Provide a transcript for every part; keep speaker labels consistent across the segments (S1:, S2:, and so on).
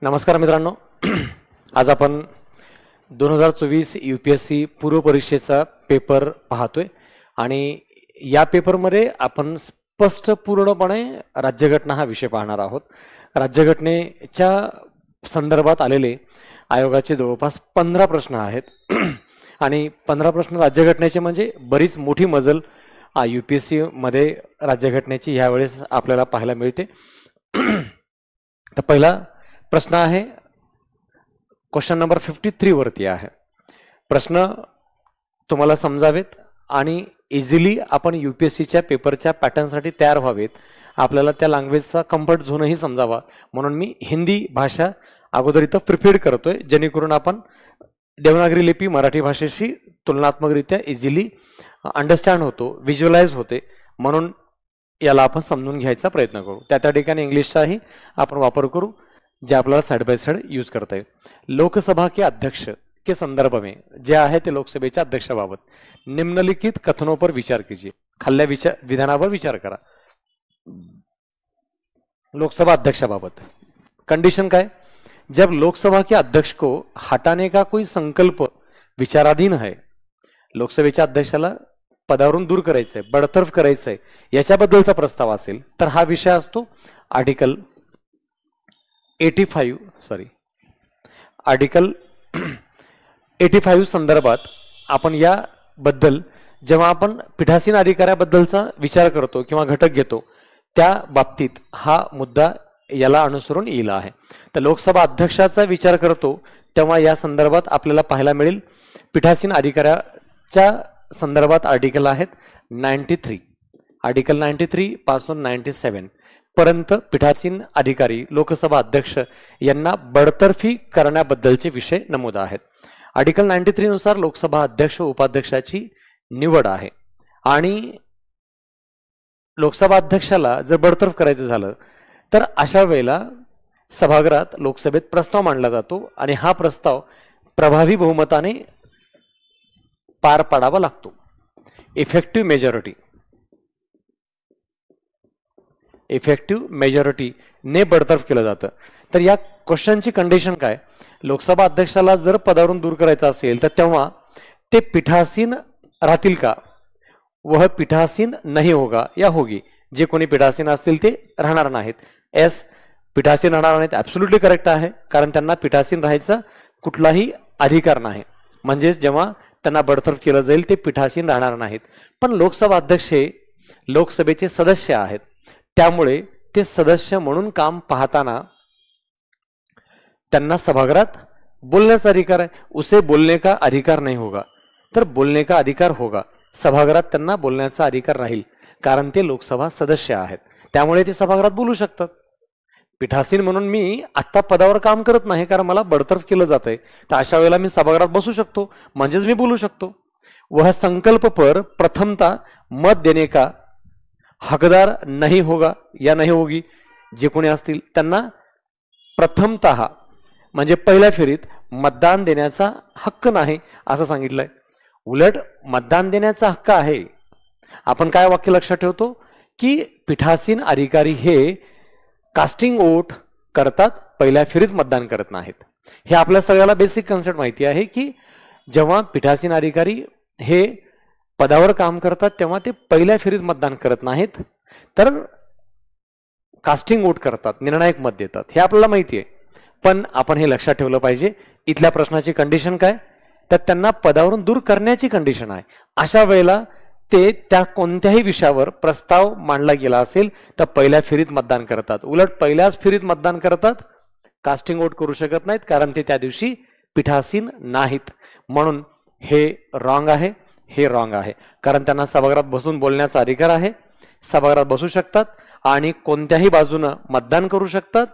S1: नमस्कार मित्रांनो, आज आपण 2024 UPSC पूर्व परीक्षेचा पेपर पाहतोय आणि या पेपरमध्ये आपण स्पष्ट पूर्णपणे राज्यघटना हा विषय पाहणार आहोत। राज्यघटनेच्या संदर्भात आलेले आयोगाचे जवळपास 15 प्रश्न आहेत आणि 15 प्रश्न राज्यघटनेचे म्हणजे बरीच मोठी मजल UPSC मध्ये राज्यघटनेची यावेळेस आपल्याला पाहायला मिळते। तर पहिला प्रश्न आहे, क्वेश्चन नंबर 53 वरती आहे। प्रश्न तुम्हाला समजावेत आणि इझिली आपण UPSCच्या पेपरच्या पॅटर्नसाठी तयार व्हावेत, आपल्याला त्या लँग्वेजचा कम्फर्ट झोनही समजावा म्हणून मी हिंदी भाषा अगोदर इथं प्रिपेअर करतोय, जेणेकरून आपण देवनागरी लिपी मराठी भाषेशी तुलनात्मकरित्या इझिली अंडरस्टँड होतो, व्हिज्युअलाइज होते, म्हणून याला आपण समजून घ्यायचा प्रयत्न करू। त्या ठिकाणी इंग्लिशचाही आपण वापर करू जे आपल्याला साइड बाय साइड यूज करता है। लोकसभा के अध्यक्ष के संदर्भ में जे आहे ते लोकसभेच्या अध्यक्षाबाबत निम्नलिखित कथनों पर विचार कीजिए। खाल्ल्या विधानावर विचार करा। लोकसभा अध्यक्षाबाबत कंडीशन काय, जब लोकसभा के अध्यक्ष को हटाने का कोई संकल्प विचाराधीन है, लोकसभेच्या अध्यक्षाला पदावरून दूर करायचंय, बडतर्फ करायचंय, याच्याबद्दलचा प्रस्ताव असेल तर हा विषय असतो आर्टिकल 85 संदर्भात। आपण या बद्दल जेव्हा आपण पीठासीन अधिकाऱ्याबद्दलचा विचार करतो किंवा घटक घेतो त्या बाबतीत हा मुद्दा याला अनुसरून येईल आहे। तर लोकसभा अध्यक्षाचा विचार करतो तेव्हा या संदर्भात आपल्याला पाहायला मिळेल पीठासीन अधिकाऱ्याच्या संदर्भात आर्टिकल आहेत 93, आर्टिकल 93 पासून 97 पर्यंत पीठासीन अधिकारी लोकसभा अध्यक्ष यांना बडतर्फी करण्याबद्दलचे विषय नमूद आहेत। आर्टिकल 93 नुसार लोकसभा अध्यक्ष उपाध्यक्षाची निवड आहे आणि लोकसभा अध्यक्षाला जर बडतर्फ करायचं झालं तर अशा वेळेला सभागृहात लोकसभेत प्रस्ताव मांडला जातो आणि हा प्रस्ताव प्रभावी बहुमताने पार पाडावा लागतो। इफेक्टिव्ह मेजॉरिटी ने बडतर्फ केलं जातं। तर या क्वेश्चनची कंडिशन काय, लोकसभा अध्यक्षाला जर पदावरून दूर करायचं असेल तर तेव्हा ते पीठासीन राहतील का, वह पीठासीन नहीं होगा या होगी, जे कोणी पीठासीन असतील ते राहणार नाहीत। एस, पीठासीन राहणार नाहीत ॲब्सोल्युटली करेक्ट आहे, कारण त्यांना पीठासीन राहायचा कुठलाही अधिकार नाही, म्हणजे जेव्हा त्यांना बडतर्फ केलं जाईल ते पीठासीन राहणार नाहीत। पण लोकसभा अध्यक्ष लोकसभेचे सदस्य आहेत, त्यामुळे ते सदस्य म्हणून काम पाहताना त्यांना सभागृहात बोलण्याचा अधिकार आहे। उसे बोलने का अधिकार नहीं होगा, तर बोलने का अधिकार होगा, सभागृहात त्यांना बोलण्याचा अधिकार राहील, कारण ते लोकसभा सदस्य आहेत, त्यामुळे ते सभागृहात बोलू शकतात। पीठासीन म्हणून मी आत्ता पदावर काम करत नाही कारण मला बडतर्फ केलं जातंय, तर अशा वेळेला मी सभागृहात बसू शकतो, म्हणजेच मी बोलू शकतो। वह संकल्प पर प्रथमता मत देने का हकदार नहीं होगा या नहीं होगी, जे कोणी असतील त्यांना प्रथमतः म्हणजे पहिल्या फेरीत मतदान देण्याचा हक्क नाही असं सांगितलंय। उलट मतदान देण्याचा हक्क आहे। आपण काय वाक्य लक्षात ठेवतो की पीठासीन अधिकारी हे कास्टिंग वोट करतात, पहिल्या फेरीत मतदान करत नाहीत। हे आपल्या सगळ्याला बेसिक कन्सेप्ट माहिती आहे की जेव्हा पीठासीन अधिकारी हे पदावर काम करतात तेव्हा ते पहिल्या फेरीत मतदान करत नाहीत, तर कास्टिंग वोट करतात, निर्णायक मत देतात, हे आपल्याला माहिती आहे। पण आपण हे लक्षात ठेवलं पाहिजे, इथल्या प्रश्नाची कंडिशन काय, तर त्यांना पदावरून दूर करण्याची कंडिशन आहे। अशा वेळेला ते त्या कोणत्याही विषयावर प्रस्ताव मांडला गेला असेल तर पहिल्या फेरीत मतदान करतात, उलट पहिल्याच फेरीत मतदान करतात, कास्टिंग वोट करू शकत नाहीत, कारण ते त्या दिवशी पीठासीन नाहीत। म्हणून हे रॉंग आहे, हे रॉंग आहे, कारण त्यांना सभागृहात बसून बोलण्याचा अधिकार आहे, सभागृहात बसू शकतात आणि कोणत्याही बाजूने मतदान करू शकतात,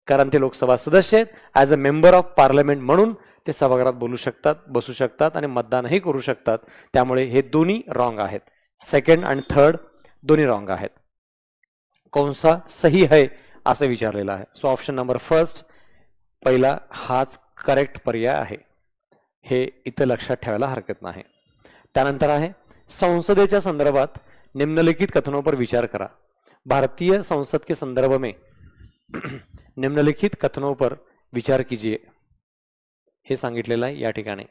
S1: कारण ते लोकसभा सदस्य आहेत। As a member of parliament म्हणून ते सभागृहात बोलू शकतात, बसू शकतात आणि मतदानही करू शकतात, त्यामुळे हे दोन्ही रॉंग आहेत। सेकंड आणि थर्ड दोन्ही रॉंग आहेत। कोणसा सही है असं विचारलेलं आहे। सो ऑप्शन नंबर फर्स्ट पहिला हाच करेक्ट पर्याय आहे, हे इथं लक्षात ठेवायला हरकत नाही। त्यानंतर आहे संसदेच्या संदर्भात निम्नलिखित कथनों पर विचार करा। भारतीय संसद के संदर्भ में निम्नलिखित कथनों पर विचार कीजिए हे सांगितलेलं आहे या ठिकाणी।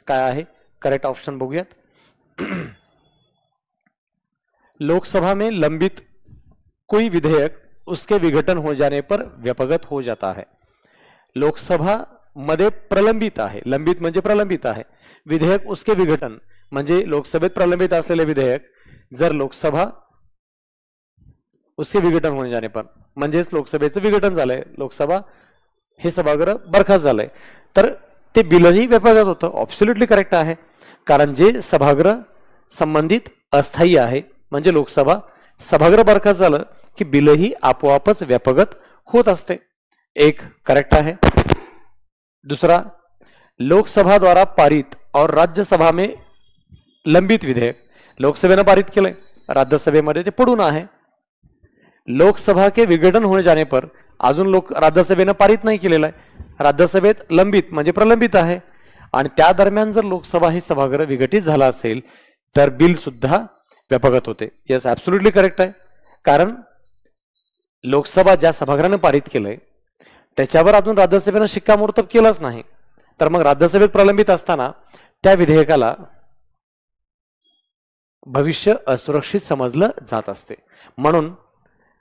S1: काय आहे करेक्ट ऑप्शन बघूयात। लोकसभा में लंबित कोई विधेयक उसके विघटन हो जाने पर व्यपगत हो जाता है। लोकसभा मध्ये प्रलंबित आहे, लंबित म्हणजे प्रलंबित आहे, विधेयक उसके विघटन म्हणजे लोकसभेत प्रलंबित असलेले विधेयक जर लोकसभा उसके विघटन होणे जाणे पर म्हणजेच लोकसभेचं विघटन झालंय, लोकसभा हे सभागृह बरखास्त झालंय, तर ते बिलही व्यपगत होतं। ऑब्सोल्युटली करेक्ट आहे, कारण जे सभागृह संबंधित अस्थायी आहे म्हणजे लोकसभा सभागृह बरखास्त झालं की बिलही आपोआपच व्यपगत होत असते। एक करेक्ट आहे। दूसरा, लोकसभा द्वारा पारित और राज्यसभा में लंबित विधेयक लोकसभेने पारित केलंय, राज्यसभेमध्ये ते पडून आहे। लोकसभा के विघटन होणे जाने पर अजून राज्यसभेने पारित नाही केलेलं आहे, राज्यसभेत लंबित म्हणजे प्रलंबित आहे आणि त्या दरम्यान जर लोकसभा हे सभागृह विघटित झाला असेल तर बिल सुद्धा व्यपगत होते। यस ऍब्सोल्युटली करेक्ट आहे, कारण लोकसभा ज्या सभागृहाने पारित केलंय त्याच्यावर अजून राज्यसभेने शिक्कामोर्तब केलंच नाही, तर मग राज्यसभेत प्रलंबित असताना त्या विधेयकाला भविष्य असुरक्षित समजलं जात असते। म्हणून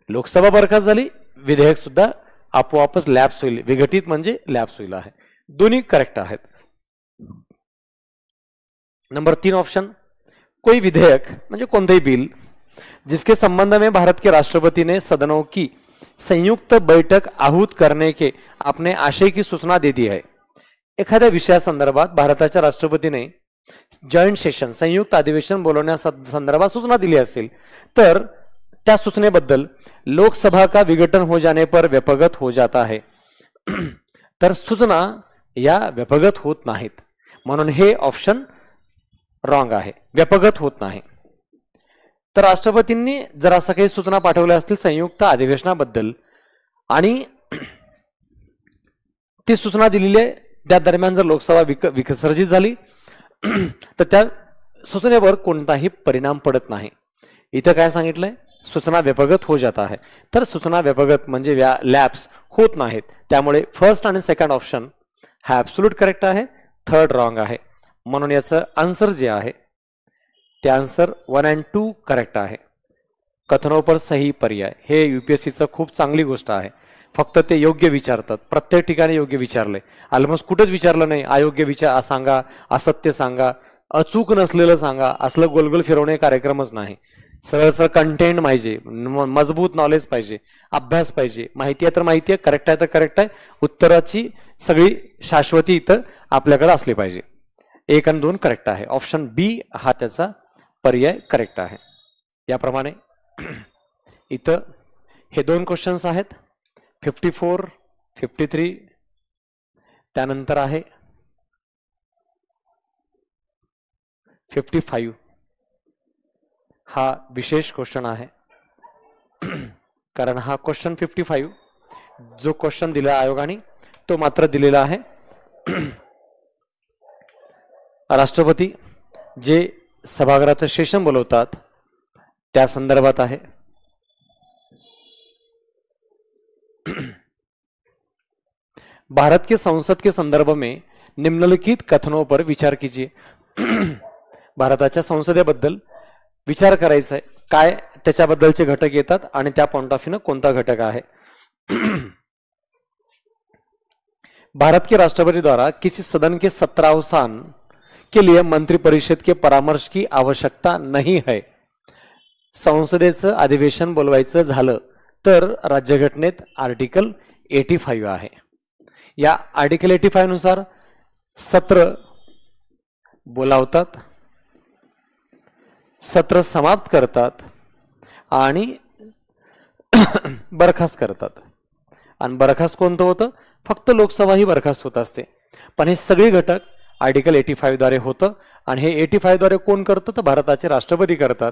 S1: लोकसभा बरखास्त झाली, विधेयक सुद्धा आपोआपच लॅप्स होईल, विघटित म्हणजे लॅप्स होईल आहे। दोन्ही करेक्ट आहेत। नंबर 3 ऑप्शन, कोई विधेयक म्हणजे कोणतेही बिल जिसके संबंध में भारत के राष्ट्रपति ने सदनों की संयुक्त बैठक आहूत करने के अपने आशय की सूचना दे दी है। एखाद्या विषयासंदर्भात भारताच्या राष्ट्रपतीने जॉइंट सेशन संयुक्त अधिवेशन बोलवण्यासंदर्भात सूचना दिली असेल तर त्या सूचनेबद्दल लोकसभा का विघटन हो जाने पर व्यपगत हो जाता है, तर सूचना या व्यपगत होत नाहीत, म्हणून हे ऑप्शन रॉंग आहे, व्यपगत होत नाही। तर राष्ट्रपतींनी जर असं काही सूचना पाठवल्या असतील संयुक्त अधिवेशनाबद्दल आणि ती सूचना दिलेली आहे त्या दरम्यान जर लोकसभा विसर्जित झाली तर त्या सूचनेवर कोणताही परिणाम पडत नाही। इथं काय सांगितलंय, सूचना व्यपगत हो जाता है, तर सूचना व्यपगत म्हणजे लॅप्स होत नाहीत, त्यामुळे फर्स्ट आणि सेकंड ऑप्शन हा ऍब्सोल्यूट करेक्ट आहे, थर्ड रॉंग आहे। म्हणून याचं आन्सर जे आहे ते आन्सर 1 आणि 2 करेक्ट आहे। कथनों पर सही पर्याय हे यूपीएससीचं खूप चांगली गोष्ट आहे, फक्त ते योग्य विचारतात, प्रत्येक ठिकाणी योग्य विचारले, ऑलमोस्ट कुठेच विचारलं नाही अयोग्य विचार सांगा, असत्य सांगा, अचूक नसलेलं सांगा, असलं गोलगोल फिरवणे कार्यक्रमच नाही। सरळ सरळ कंटेंट पाहिजे, मजबूत नॉलेज पाहिजे, अभ्यास पाहिजे, माहिती आहे तर माहिती आहे, करेक्ट आहे तर करेक्ट आहे, उत्तराची सगळी शाश्वती इथं आपल्याकडे असली पाहिजे। 1 आणि 2 करेक्ट आहे, ऑप्शन बी हा त्याचा पर्याय करेक्ट आहे। याप्रमाणे इथं हे 2 क्वेश्चन्स आहेत, 54, 53, त्यानंतर आहे 55 हा विशेष क्वेश्चन आहे, कारण हा क्वेश्चन 55 जो क्वेश्चन दिला आयोगाने तो मात्र दिलेला आहे राष्ट्रपती जे सभागृहाचं सेशन बोलवतात त्या संदर्भात आहे। भारत के संसद के संदर्भ में निम्नलिखित कथनों पर विचार कीजिए। भारताच्या संसदेबद्दल विचार करायचा आहे, काय त्याच्याबद्दलचे घटक येतात आणि त्या पॉइंट ऑफ व्ह्यू कोणता घटक आहे। भारत के राष्ट्रपति द्वारा किसी सदन के सत्रावसान के लिए मंत्रिपरिषद के परामर्श की आवश्यकता नहीं है। संसदेचं अधिवेशन बोलवायचं झालं तर राज्यघटनेत आर्टिकल 85 आहे। या आर्टिकल 85 नुसार सत्र बोलावतात, सत्र समाप्त करतात आणि बरखास्त करतात। आणि बरखास्त कोणतं होतं, फक्त लोकसभा ही बरखास्त होत असते, पण हे सगळे घटक आर्टिकल 85 द्वारे होतं आणि हे 85 द्वारे कोण करतं तर भारताचे राष्ट्रपती करतात।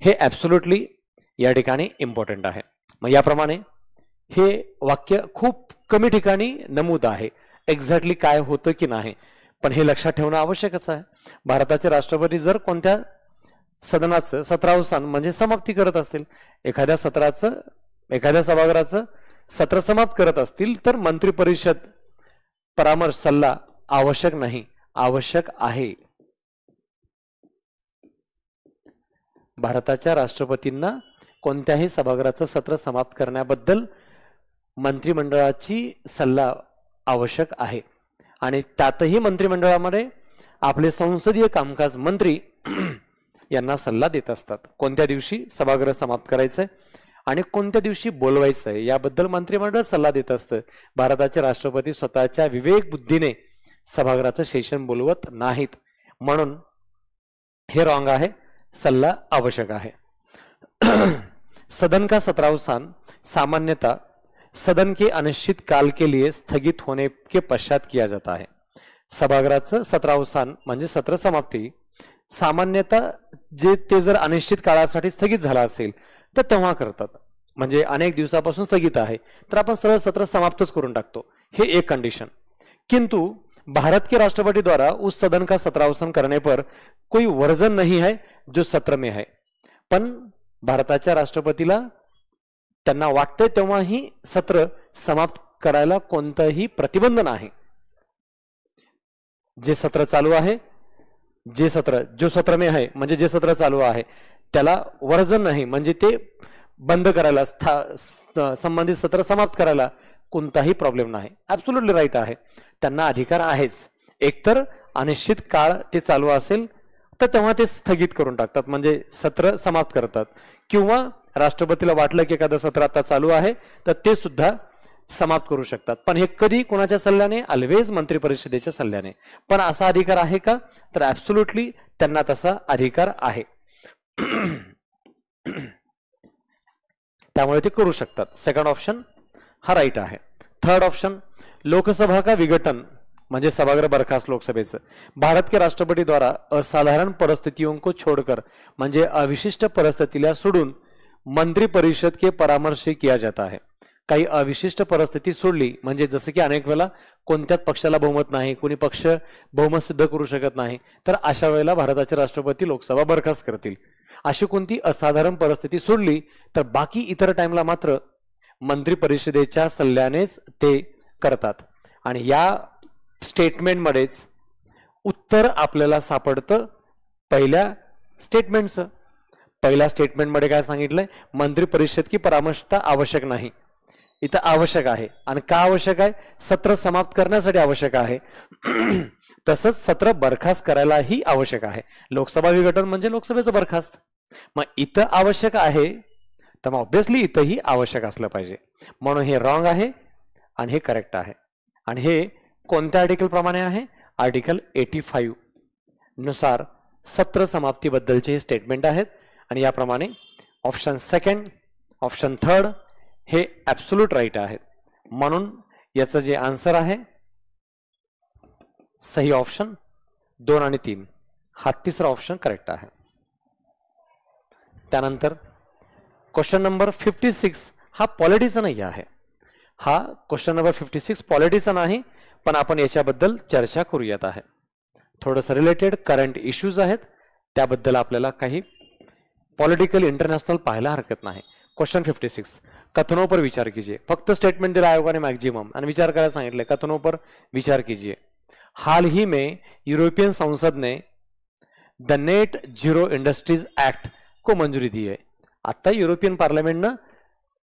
S1: हे ऍब्सोल्युटली या ठिकाणी इम्पॉर्टंट आहे। मग याप्रमाणे हे वाक्य खूप कमी ठिकाणी नमूद आहे, एक्झॅक्टली काय होतं की नाही, पण हे लक्षात ठेवणं आवश्यकच आहे. भारताचे राष्ट्रपती जर कोणत्या सदनाचं सत्रावसान म्हणजे समाप्ती करत असतील, एखाद्या सभागृहाचं सत्र समाप्त करत असतील, तर मंत्री परिषद परामर्श सल्ला आवश्यक नाही, आवश्यक आहे. भारताच्या राष्ट्रपतींना कोणत्याही सभागृहाचं सत्र समाप्त करण्याबद्दल मंत्रिमंडळाची सल्ला आवश्यक आहे. आणि त्यातही मंत्रिमंडळामध्ये आपले संसदीय कामकाज मंत्री यांना सल्ला देत असतात. कोणत्या दिवशी सभागृह समाप्त करायचंय आणि कोणत्या दिवशी बोलवायचंय याबद्दल मंत्रिमंडळ सल्ला देत असतं. भारताचे राष्ट्रपती स्वतःच्या विवेक बुद्धीने सभागृहाचं सेशन बोलवत नाहीत, म्हणून हे रॉंग आहे. सल्ला आवश्यक आहे. सदन का सत्रावसान सामान्यतः सदन के अनिश्चित काल के लिए स्थगित होने के पश्चात किया जाता है. सभागृहाचं सत्रावसान म्हणजे सत्र समाप्ती सामान्यतः ते जर अनिश्चित काळासाठी स्थगित झाला असेल तर तेव्हा करतात. म्हणजे अनेक दिवसापासून स्थगित आहे तर आपण सरळ सत्र समाप्तच करून टाकतो, हे एक कंडीशन. किंतु भारत के राष्ट्रपति द्वारा उस सदन का सत्रावसान करने पर कोई वर्जन नहीं है जो सत्र में है. पण भारताच्या राष्ट्रपतीला त्यांना वाटतंय तेव्हाही सत्र समाप्त करायला कोणताही प्रतिबंध नाही. जे सत्र चालू आहे, जो सत्र में आहे म्हणजे जे सत्र चालू आहे त्याला वर्जन नाही, म्हणजे ते बंद करायला संबंधित सत्र समाप्त करायला कोणताही प्रॉब्लेम नाही. ऍब्सोल्युटली राईट आहे, त्यांना अधिकार आहेच. एकतर अनिश्चित काळ ते चालू असेल तर तेव्हा ते स्थगित करून टाकतात, म्हणजे सत्र समाप्त करतात. किंवा राष्ट्रपतीला वाटलं की एखादं सत्र आता चालू आहे तर ते सुद्धा समाप्त करू शकतात. पण हे कधी कोणाच्या सल्ल्याने? ऑलवेज मंत्री परिषदेच्या सल्ल्याने. पण असा अधिकार आहे का? तर ऍब्सोल्युटली त्यांना तसा अधिकार आहे. त्यामुळे ते करू शकतात. सेकंड ऑप्शन हा राईट आहे. थर्ड ऑप्शन, लोकसभा का विघटन म्हणजे सभागृह बर्खास्त लोकसभेचं भारत के राष्ट्रपति द्वारा असाधारण परिस्थितियों को छोड़कर म्हणजे अविशिष्ट परिस्थितीला सोडून मंत्री परिषद के परामर्श से किया जाता है. काही अविशिष्ट परिस्थिती सोडली म्हणजे जसं की अनेक वेळा कोणत्याच पक्षाला बहुमत नाही, कोणी पक्ष बहुमत सिद्ध करू शकत नाही, तर अशा वेळेला भारताचे राष्ट्रपती लोकसभा बरखास्त करतील. अशी कोणती असाधारण परिस्थिती सोडली तर बाकी इतर टाइमला मात्र मंत्री परिषदेच्या सल्ल्यानेच ते करतात. आणि या स्टेटमेंटमध्येच उत्तर आपल्याला सापडतं पहिल्या स्टेटमेंटचं. पहिल्या स्टेटमेंटमध्ये काय सांगितलंय? मंत्री परिषद की परामर्शता आवश्यक नाही. इथं आवश्यक आहे. आणि का आवश्यक आहे? सत्र समाप्त करण्यासाठी आवश्यक आहे. तसंच सत्र बरखास्त करायलाही आवश्यक आहे. लोकसभा विघटन म्हणजे लोकसभेचं बरखास्त. मग इथं आवश्यक आहे तर मग ऑब्विसली इथंही आवश्यक असलं पाहिजे. म्हणून हे रॉंग आहे आणि हे करेक्ट आहे. आणि हे कोणत्या आर्टिकल प्रमाणे आहे? आर्टिकल 85 नुसार सत्र समाप्तीबद्दलचे हे स्टेटमेंट आहेत. आणि याप्रमाणे ऑप्शन सेकंड, ऑप्शन थर्ड हे ऍब्सोल्यूट राईट आहेत. म्हणून याचं जे आन्सर आहे सही ऑप्शन 2 आणि 3 हा तिसरा ऑप्शन करेक्ट आहे. त्यानंतर क्वेश्चन नंबर 56 हा पॉलिटिचा नाही आहे. हा क्वेश्चन नंबर 56 पॉलिटिचा नाही, पण आपण याच्याबद्दल चर्चा करूयात आहे. थोडंसं रिलेटेड करंट इश्यूज आहेत, त्याबद्दल आपल्याला काही पॉलिटिकल इंटरनेशनल पाहायला हरकत नाही. क्वेश्चन 56, कथनों पर विचार कीजिए. फक्त स्टेटमेंट दिला आयोगाने मॅक्झिमम आणि विचार करायला सांगितले. कथनों पर विचार कीजिए. हाल ही में यूरोपियन संसद ने the net zero industries act को मंजुरी दी है. आता युरोपियन पार्लमेंटनं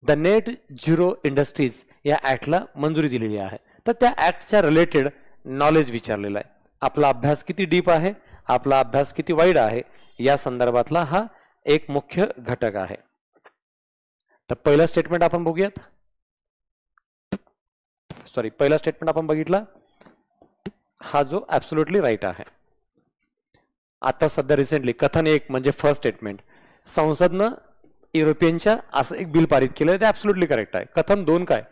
S1: द नेट झिरो इंडस्ट्रीज या ऍक्टला मंजुरी दिलेली आहे. तर त्या ऍक्टच्या रिलेटेड नॉलेज विचारलेलं आहे. आपला अभ्यास किती डीप आहे, आपला अभ्यास किती वाईड आहे, या संदर्भातला हा एक मुख्य घटक आहे. तर पहिला स्टेटमेंट आपण बघूयात. पहिला स्टेटमेंट आपण बघितला हा जो ऍब्सोल्युटली राईट आहे. आता सध्या रिसेंटली कथन 1 म्हणजे फर्स्ट स्टेटमेंट, संसदनं युरोपियनच्या असं एक बिल पारित केलं, ते ऍब्सोल्युटली करेक्ट आहे. कथन 2 काय?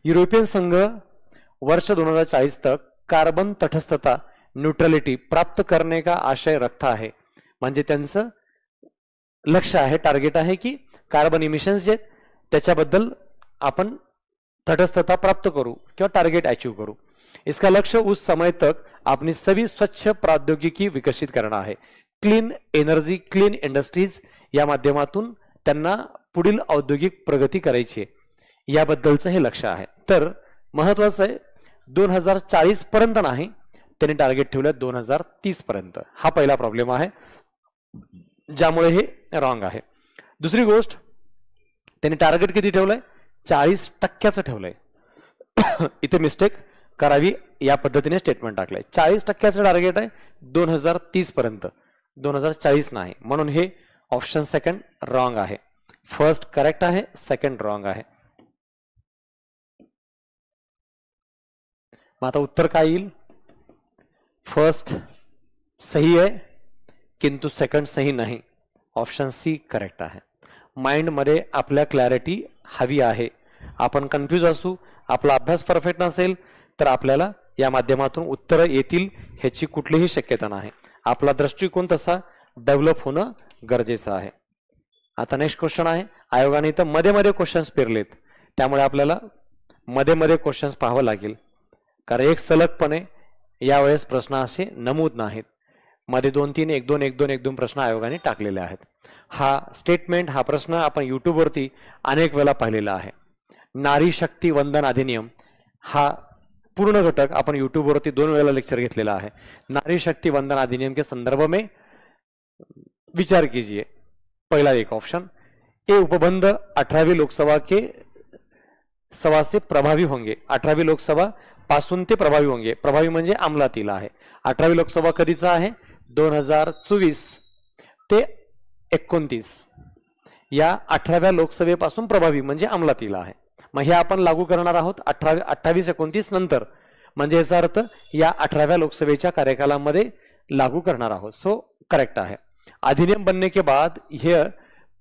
S1: युरोपियन संघ वर्ष 2040 तक कार्बन तटस्थता न्यूट्रलिटी प्राप्त करने का आशय रखता है. म्हणजे त्यांचं लक्ष्य आहे, टार्गेट आहे की कार्बन इमिशन्स जे त्याच्याबद्दल आपण तटस्थता प्राप्त करू किंवा टार्गेट अचीव करू. इसका लक्ष्य उस समय तक अपनी सभी स्वच्छ प्रौद्योगिकी विकसित करना आहे. क्लीन एनर्जी, क्लीन इंडस्ट्रीज या माध्यमातून त्यांना पुढील औद्योगिक प्रगती करायची आहे, याबद्दलचं हे लक्ष्य आहे. तर महत्वाचं आहे 2040 पर्यंत नाही, त्यांनी टार्गेट ठेवलं 2030 पर्यंत. हा पहिला प्रॉब्लेम आहे ज्यामुळे हे रॉंग आहे. दुसरी गोष्ट, त्यांनी टार्गेट किती ठेवलंय? 40% ठेवलंय. इथे मिस्टेक करावी, या पद्धतीने स्टेटमेंट टाकलंय. 40% टार्गेट आहे 2030 पर्यंत, 2040 नाही. म्हणून हे ऑप्शन सेकंड रॉंग आहे. फर्स्ट करेक्ट आहे, सेकंड रॉंग आहे. मग आता उत्तर काय येईल? फर्स्ट सही आहे किंतु सेकंड सही नाही. ऑप्शन सी करेक्ट आहे. माइंड मध्ये आपल्या क्लॅरिटी हवी आहे. आपण कन्फ्यूज असू, आपला अभ्यास परफेक्ट नसेल तर आपल्याला या माध्यमातून उत्तर येतील ह्याची कुठलीही शक्यता नाही. आपला दृष्टिकोन तसा डेव्हलप होणं गरजेचं आहे. आता नेक्स्ट क्वेश्चन आहे. आयोगाने इथं मध्ये मध्ये क्वेश्चन्स पेरलेत, त्यामुळे आपल्याला मध्ये मध्ये क्वेश्चन्स पाहावं लागेल, कारण एक सलगपणे यावेळेस प्रश्न असे नमूद नाहीत. मध्ये 2-3 1-2 प्रश्न आयोगाने टाकलेले आहेत. हा स्टेटमेंट, हा प्रश्न आपण युट्यूबवरती अनेक वेळा पाहिलेला आहे. नारी शक्ती वंदन अधिनियम हा पूर्ण घटक आपण यूट्यूबवरती 2 वेळेला लेक्चर घेतलेला है. नारी शक्ति वंदन अधिनियम के संदर्भ में विचार कीजिए. पहला एक ऑप्शन, ये उपबंध 18वीं लोकसभा के सभा से प्रभावी होंगे. 18वीं लोकसभा पासून ते प्रभावी होंगे. प्रभावी म्हणजे अंमलातील आहे. 18वीं लोकसभा कधीचा आहे? 2024 ते 29 या 18व्या लोकसभेपासून प्रभावी म्हणजे अंमलातील आहे. मग हे आपण लागू करणार आहोत 28-29 नंतर, म्हणजे याचा अर्थ या 18व्या लोकसभेच्या कार्यकालामध्ये लागू करणार आहोत. सो करेक्ट आहे. अधिनियम बनने के बाद यह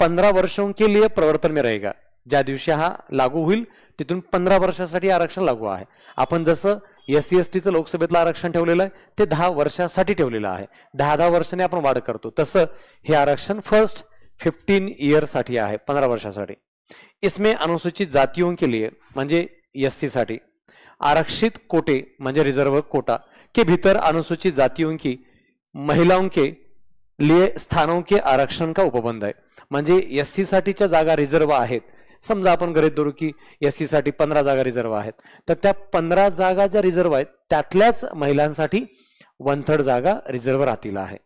S1: 15 वर्षों के लिए प्रवर्तन में रहेगा. ज्या दिवशी हा लागू होईल तिथून 15 वर्षासाठी आरक्षण लागू आहे. आपण जसं SC STचं लोकसभेतलं आरक्षण ठेवलेलं आहे ते 10 वर्षासाठी ठेवलेलं आहे. 10 वर्षांनी आपण वाढ करतो, तसं हे आरक्षण फर्स्ट 15 ईयर साठी आहे, 15 वर्षासाठी. इसमें अनुसूचित जातियों के लिए म्हणजे SC साठी आरक्षित कोटे म्हणजे रिजर्व कोटा के भीतर अनुसूचित जातियों की महिलाओं के लिए स्थानों के आरक्षण का उपबंध आहे. म्हणजे SC साठीच्या जागा रिझर्व आहेत. समजा आपण गृहीत धरू की SC साठी 15 जागा रिझर्व आहेत, तर त्या 15 जागा ज्या रिझर्व आहेत त्यातल्याच महिलांसाठी 1/3 जागा रिझर्व राहतील आहे.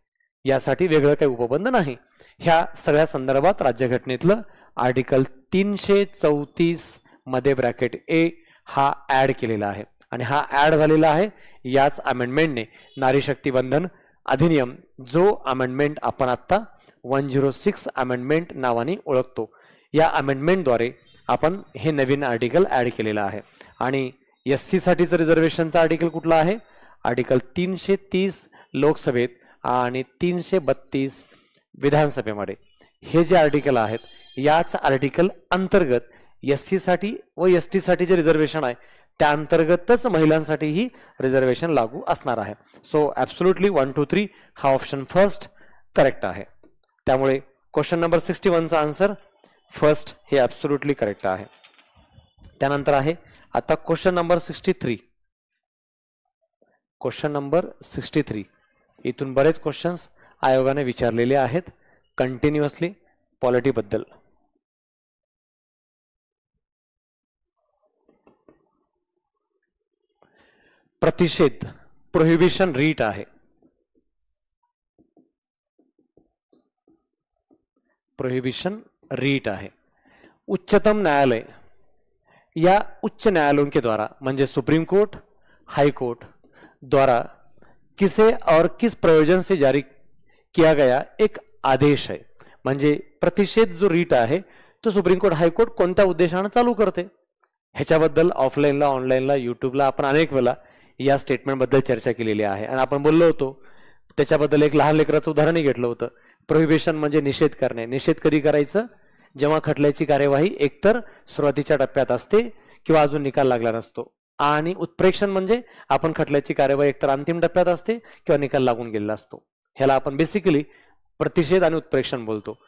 S1: यासाठी वेगळं काही उपबंध नाही. ह्या सगळ्या संदर्भात राज्यघटनेतलं आर्टिकल 334 मध्ये ब्रॅकेट A हा ऍड केलेला आहे आणि हा ऍड झालेला आहे याच अमेंडमेंटने. नारी शक्ती वंदन अधिनियम जो अमेंडमेंट आपण आता 106 अमेंडमेंट नावाने ओळखतो, या अमेंडमेंटद्वारे आपण हे नवीन आर्टिकल ऍड केलेलं आहे. आणि SC साठीचं रिझर्वेशनचा आर्टिकल कुठला आहे? आर्टिकल 330 लोकसभेत आणि 332 विधानसभेमध्ये. हे जे आर्टिकल आहेत याच आर्टिकल अंतर्गत SC साठी व ST साठी जे रिझर्वेशन आहे त्या अंतर्गतच महिलांसाठीही रिझर्वेशन लागू असणार आहे. सो ॲब्सोल्युटली 1, 2, 3 हा ऑप्शन फर्स्ट करेक्ट आहे. त्यामुळे क्वेश्चन नंबर 61 चा आन्सर फर्स्ट हे ॲब्सोल्युटली करेक्ट आहे. त्यानंतर आहे आता क्वेश्चन नंबर 63. क्वेश्चन नंबर 63 इथून बरेच क्वेश्चन्स आयोगाने विचारलेले आहेत कंटिन्युअसली पॉलिटी बद्दल. प्रतिषेध प्रोहिबिशन रीट आहे. प्रोहिबिशन रीट आहे. उच्चतम न्यायालय या उच्च न्यायालयों के द्वारा म्हणजे सुप्रीम कोर्ट, हाई कोर्ट द्वारा किसे और किस प्रयोजन से जारी किया गया एक आदेश है. म्हणजे प्रतिषेध जो रीट आहे तो सुप्रीम कोर्ट, हाई कोर्ट कोणत्या उद्देशाने चालू करते ह्याच्याबद्दल ऑफलाईनला, ऑनलाईनला, युट्यूबला आपण अनेक वेळा या स्टेटमेंट बद्दल चर्चा केलेली आहे. आणि आपण बोललो होतो त्याच्याबद्दल एक लहान लेकराचं उदाहरणही घेतलं होतं. प्रोहिबिशन म्हणजे निषेध करणे. निषेध कधी करायचं? जेव्हा खटल्याची कार्यवाही एकतर सुरुवातीच्या टप्प्यात असते किंवा अजून निकाल लागला नसतो. आणि उत्प्रेक्षण म्हणजे आपण खटल्याची कार्यवाही एकतर अंतिम टप्प्यात असते किंवा निकाल लागून गेलेला असतो. ह्याला आपण बेसिकली प्रतिषेध आणि उत्प्रेक्षण बोलतो.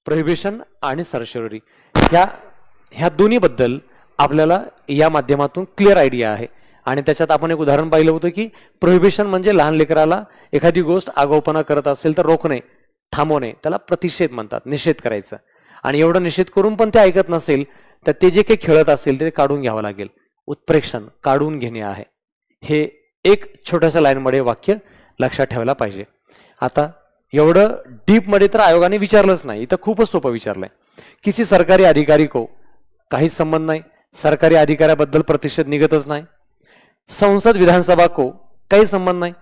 S1: प्रोहिबिशन आणि सरशिरोरी ह्या दोन्ही बद्दल आपल्याला या माध्यमातून क्लिअर आयडिया आहे. आणि त्याच्यात आपण एक उदाहरण पाहिलं होतं की प्रोहिबिशन म्हणजे लहान लेकराला एखादी गोष्ट आगाऊपणा करत असेल तर रोखणे, थांबवणे, त्याला प्रतिषेध म्हणतात, निषेध करायचं. आणि एवढं निषेध करून पण ते ऐकत नसेल तर ते जे काही खेळत असेल ते काढून घ्यावं लागेल. उत्प्रेक्षण, काढून घेणे आहे. हे एक छोट्याशा लाईनमध्ये वाक्य लक्षात ठेवायला पाहिजे. आता एवढं डीपमध्ये तर आयोगाने विचारलंच नाही, इथं खूपच सोपं विचारलंय. किसी सरकारी अधिकारी को, काहीच संबंध नाही, सरकारी अधिकाऱ्याबद्दल प्रतिषेध निघतच नाही. संसद विधानसभा को, काही संबंध नाही,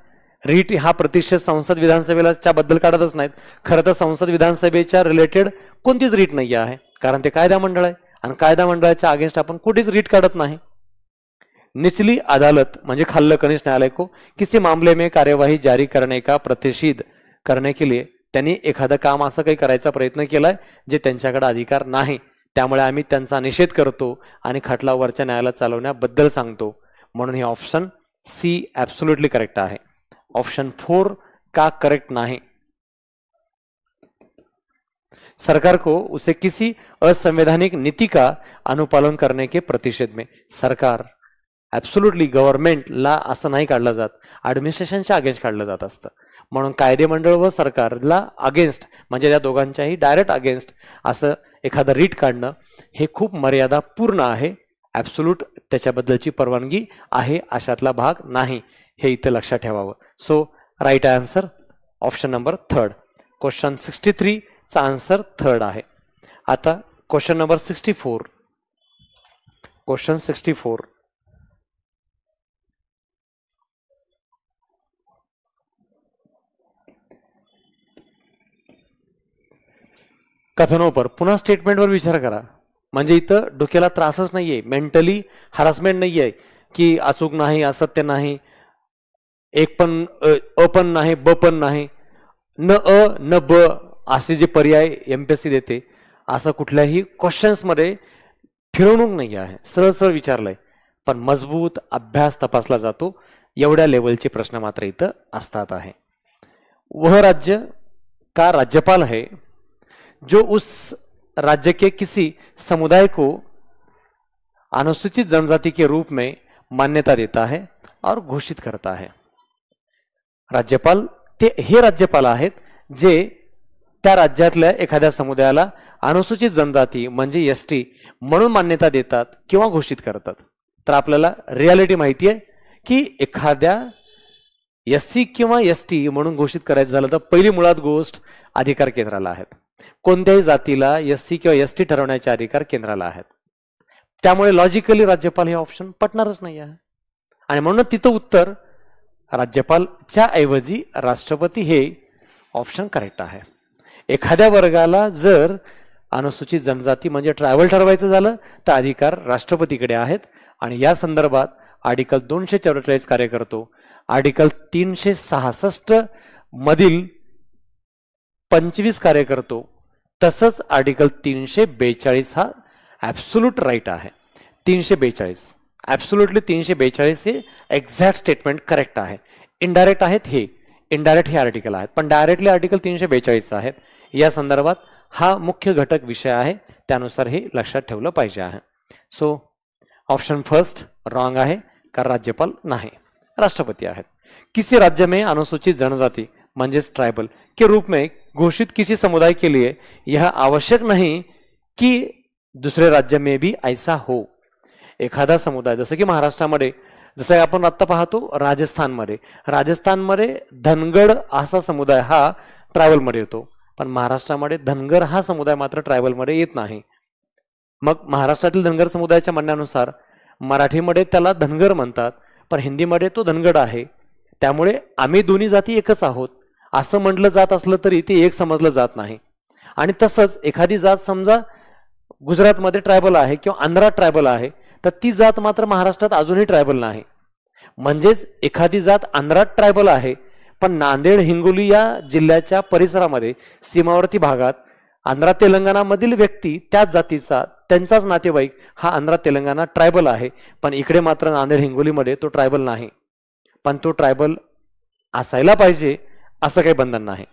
S1: रीट हा प्रतिषेध संसद विधानसभेच्या बद्दल काढतच नाहीत. खरं तर संसद विधानसभेच्या रिलेटेड कोणतीच रीट नाही आहे, कारण ते कायदा मंडळ आहे आणि कायदा मंडळाच्या अगेन्स्ट आपण कुठेच रीट काढत नाही. निचली अदालत म्हणजे खाल्लं कनिष्ठ न्यायालय को किसी मामले में कार्यवाही जारी करने का प्रतिषेध करने के लिए, त्यांनी एखादं काम असं काही करायचा प्रयत्न केलाय जे त्यांच्याकडे अधिकार नाही, त्यामुळे आम्ही त्यांचा निषेध करतो आणि खटला वरच्या न्यायालयात चालवण्याबद्दल सांगतो. म्हणून हे ऑप्शन सी ऍब्सोल्युटली करेक्ट आहे. ऑप्शन 4 का करेक्ट नहीं. सरकार को उसे किसी असंवैधानिक नीति का अनुपालन करने के प्रतिषेध में, सरकार ऍब्सोल्युटली गव्हर्नमेंटला असं नाही काढलं जात, ऍडमिनिस्ट्रेशनच्या अगेन्स्ट काढलं जात असतं. म्हणून कायदे मंडळ व सरकारला अगेन्स्ट म्हणजे त्या दोघांच्याही डायरेक्ट अगेन्स्ट असं एखादं रीट काढणं हे खूप मर्यादा पूर्ण आहे. ऍब्सोल्यूट त्याच्याबद्दलची परवानगी आहे अशातला भाग नाही, हे इथं लक्षात ठेवावं. So right answer option number 3. Question 63 चा आन्सर 3 आहे. आता क्वेश्चन नंबर 64. क्वेश्चन 64. कथनोपर पुन्हा स्टेटमेंटवर विचार करा. म्हणजे इथं डोक्याला त्रासच नाहीये, मेंटली हरासमेंट नाहीये की अचूक नाही, असत्य नाही, एक पण अ पण नाही, ब पण नाही, न अ न ब असे जे पर्याय एमपीएससी देते, असं कुठल्याही क्वेश्चन्स मध्ये फिरवणूक नाही आहे. सरळ सरळ विचारलंय, पण मजबूत अभ्यास तपासला जातो एवढ्या लेवलचे प्रश्न मात्र इथं असतात आहे. वह राज्य का राज्यपाल है जो उस राज्य के किसी समुदाय को अनुसूचित जनजाति के रूप में मान्यता देता है और घोषित करता है. राज्यपाल ते हे राज्यपाल आहेत जे त्या राज्यातल्या एखाद्या समुदायाला अनुसूचित जनजाती म्हणजे एसटी म्हणून मान्यता देतात किंवा घोषित करतात. तर आपल्याला रियालिटी माहिती आहे की एखाद्या एससी किंवा एसटी म्हणून घोषित करायचं झालं तर पहिली मुळात गोष्ट अधिकार केंद्राला आहेत. कोणत्याही जातीला एससी किंवा एसटी ठरवण्याचे अधिकार केंद्राला आहेत. त्यामुळे लॉजिकली राज्यपाल हे ऑप्शन पटणारच नाही आहे आणि म्हणून तिथं उत्तर राज्यपालच्या ऐवजी राष्ट्रपती हे ऑप्शन करेक्ट आहे. एखाद्या वर्गाला जर अनुसूचित जनजाती म्हणजे ट्रायबल ठरवायचं झालं तर अधिकार राष्ट्रपतीकडे आहेत आणि या संदर्भात आर्टिकल 244 कार्य करतो. आर्टिकल 366 मधील 25 कार्य करतो. तसंच आर्टिकल 342 हा ऍब्सोल्यूट राईट आहे. 342 ऍब्सोल्युटली 342 हे एक्झॅक्ट स्टेटमेंट करेक्ट आहे. इनडायरेक्ट आहेत हे, इनडायरेक्ट हे आर्टिकल आहेत, पण डायरेक्टली आर्टिकल 342 आहेत. या संदर्भात हा मुख्य घटक विषय आहे, त्यानुसार हे लक्षात ठेवलं पाहिजे आहे. सो ऑप्शन फर्स्ट रॉन्ग आहे, कारण राज्यपाल नाही, राष्ट्रपती आहेत. किसी राज्य में अनुसूचित जनजाति म्हणजे ट्राइबल के रूप में घोषित किसी समुदाय के लिए यह आवश्यक नहीं कि दूसरे राज्य में भी ऐसा हो. एखादा समुदाय जसं की महाराष्ट्रामध्ये, जसं आपण आता पाहतो राजस्थानमध्ये धनगड असा समुदाय हा ट्रायबलमध्ये येतो, पण महाराष्ट्रामध्ये धनगर हा समुदाय मात्र ट्रायबलमध्ये येत नाही. मग महाराष्ट्रातील धनगर समुदायाच्या म्हणण्यानुसार मराठीमध्ये त्याला धनगर म्हणतात, पण हिंदीमध्ये तो धनगड आहे. त्यामुळे आम्ही दोन्ही जाती एकच आहोत असं म्हटलं जात असलं तरी ते एक समजलं जात नाही. आणि तसंच एखादी जात समजा गुजरातमध्ये ट्रायबल आहे किंवा आंध्रात ट्रायबल आहे, तर ती जात मात्र महाराष्ट्रात अजूनही ट्रायबल नाही. म्हणजेच एखादी जात आंध्रात ट्रायबल आहे, पण नांदेड हिंगोली या जिल्ह्याच्या परिसरामध्ये सीमावर्ती भागात आंध्रा तेलंगणामधील व्यक्ती त्याच जातीचा त्यांचाच नातेवाईक हा आंध्रा तेलंगणा ट्रायबल आहे, पण इकडे मात्र नांदेड हिंगोलीमध्ये तो ट्रायबल नाही. पण तो ट्रायबल असायला पाहिजे असं काही बंधन नाही.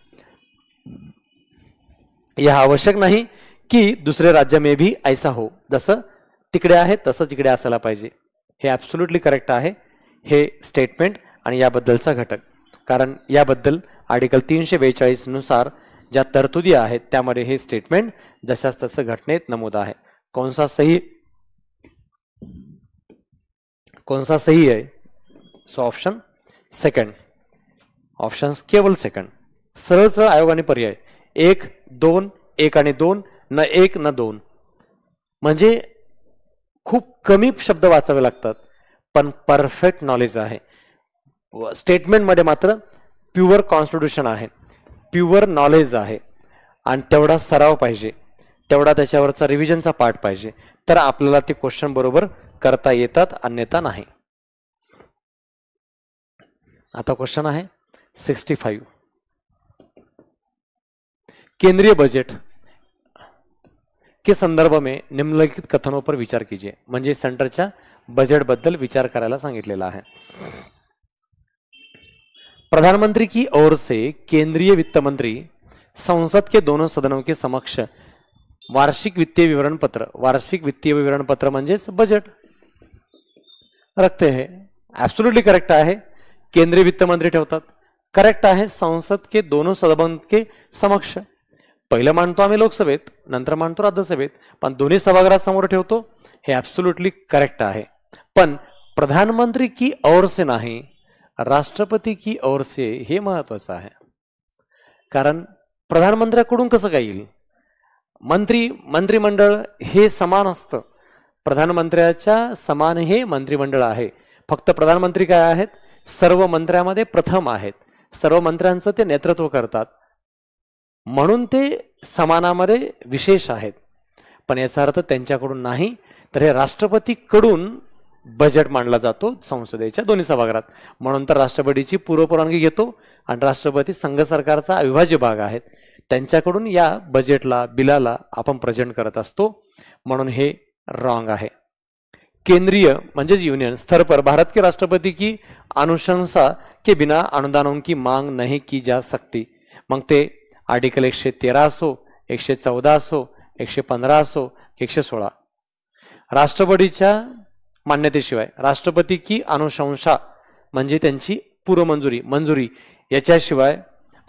S1: यह आवश्यक नाही की दुसरे राज्य में भी ऐसा हो. जसं तिकडे आहे तसंच इकडे असायला पाहिजे, हे ऍब्सोल्युटली करेक्ट आहे. हे स्टेटमेंट आणि याबद्दलचा घटक. कारण याबद्दल आर्टिकल 342 नुसार ज्या तरतुदी आहेत त्यामध्ये हे स्टेटमेंट जशास तसं घटनेत नमूद आहे. कौन सा सही है? So option second. ऑप्शन केवळ सेकंड. सरळ सरळ आयोगाने पर्याय 1, 2, 1 आणि 2, न 1 न 2. म्हणजे खूप कमी शब्द वाचावे लागतात पण परफेक्ट नॉलेज आहे. स्टेटमेंटमध्ये मात्र प्युअर कॉन्स्टिट्यूशन आहे, प्युअर नॉलेज आहे आणि तेवढा सराव पाहिजे, तेवढा त्याच्यावरचा रिव्हिजनचा पार्ट पाहिजे, तर आपल्याला ते क्वेश्चन बरोबर करता येतात, अन्यथा नाही. आता क्वेश्चन आहे 65. केंद्रीय बजट के संदर्भ में निम्नलिखित कथनों पर विचार कीजिए. म्हणजे सेंटरच्या बजेट बद्दल विचार करायला सांगितलेला आहे. प्रधानमंत्री की ओर से केंद्रीय वित्त मंत्री संसद के दोनों सदनों के समक्ष वार्षिक वित्तीय विवरण पत्र म्हणजेच बजेट रखते हैं. ऍब्सोल्युटली करेक्ट आहे. केंद्रीय वित्त मंत्री ठेवतात. करेक्ट आहे. संसद के दोनों सदन के समक्ष. पहिलं मांडतो आम्ही लोकसभेत, नंतर मांडतो राज्यसभेत, पण दोन्ही सभागृहासमोर ठेवतो. हे ऍब्सोल्युटली करेक्ट आहे. पण प्रधानमंत्री की ओर से नाही, राष्ट्रपती की ओर से, हे महत्वाचं आहे. कारण प्रधानमंत्र्याकडून कसं काय येईल? मंत्रिमंडळ हे समान असतं. प्रधानमंत्र्याच्या समान हे मंत्रिमंडळ आहे. फक्त प्रधानमंत्री काय आहेत? सर्व मंत्र्यामध्ये प्रथम आहेत. सर्व मंत्र्यांचं ते नेतृत्व करतात, म्हणून ते समानामध्ये विशेष आहेत. पण याचा अर्थ त्यांच्याकडून नाही, तर हे राष्ट्रपतीकडून बजेट मांडला जातो संसदेच्या दोन्ही सभागृहात. म्हणून तर राष्ट्रपतीची पूर्वपरवानगी घेतो आणि राष्ट्रपती संघ सरकारचा अविभाज्य भाग आहेत. त्यांच्याकडून या बजेटला, बिलाला आपण प्रेझेंट करत असतो. म्हणून हे रॉंग आहे. केंद्रीय म्हणजेच यूनियन स्तर पर भारत के राष्ट्रपति की अनुशंसा के बिना अनुदानों की मांग नहीं की जा सकती. मग ते आर्टिकल 113 असो, 114 असो, 115 असो, 116. राष्ट्रपतीच्या मान्यतेशिवाय राष्ट्रपती की अनुशंसा म्हणजे त्यांची मंजुरी याच्याशिवाय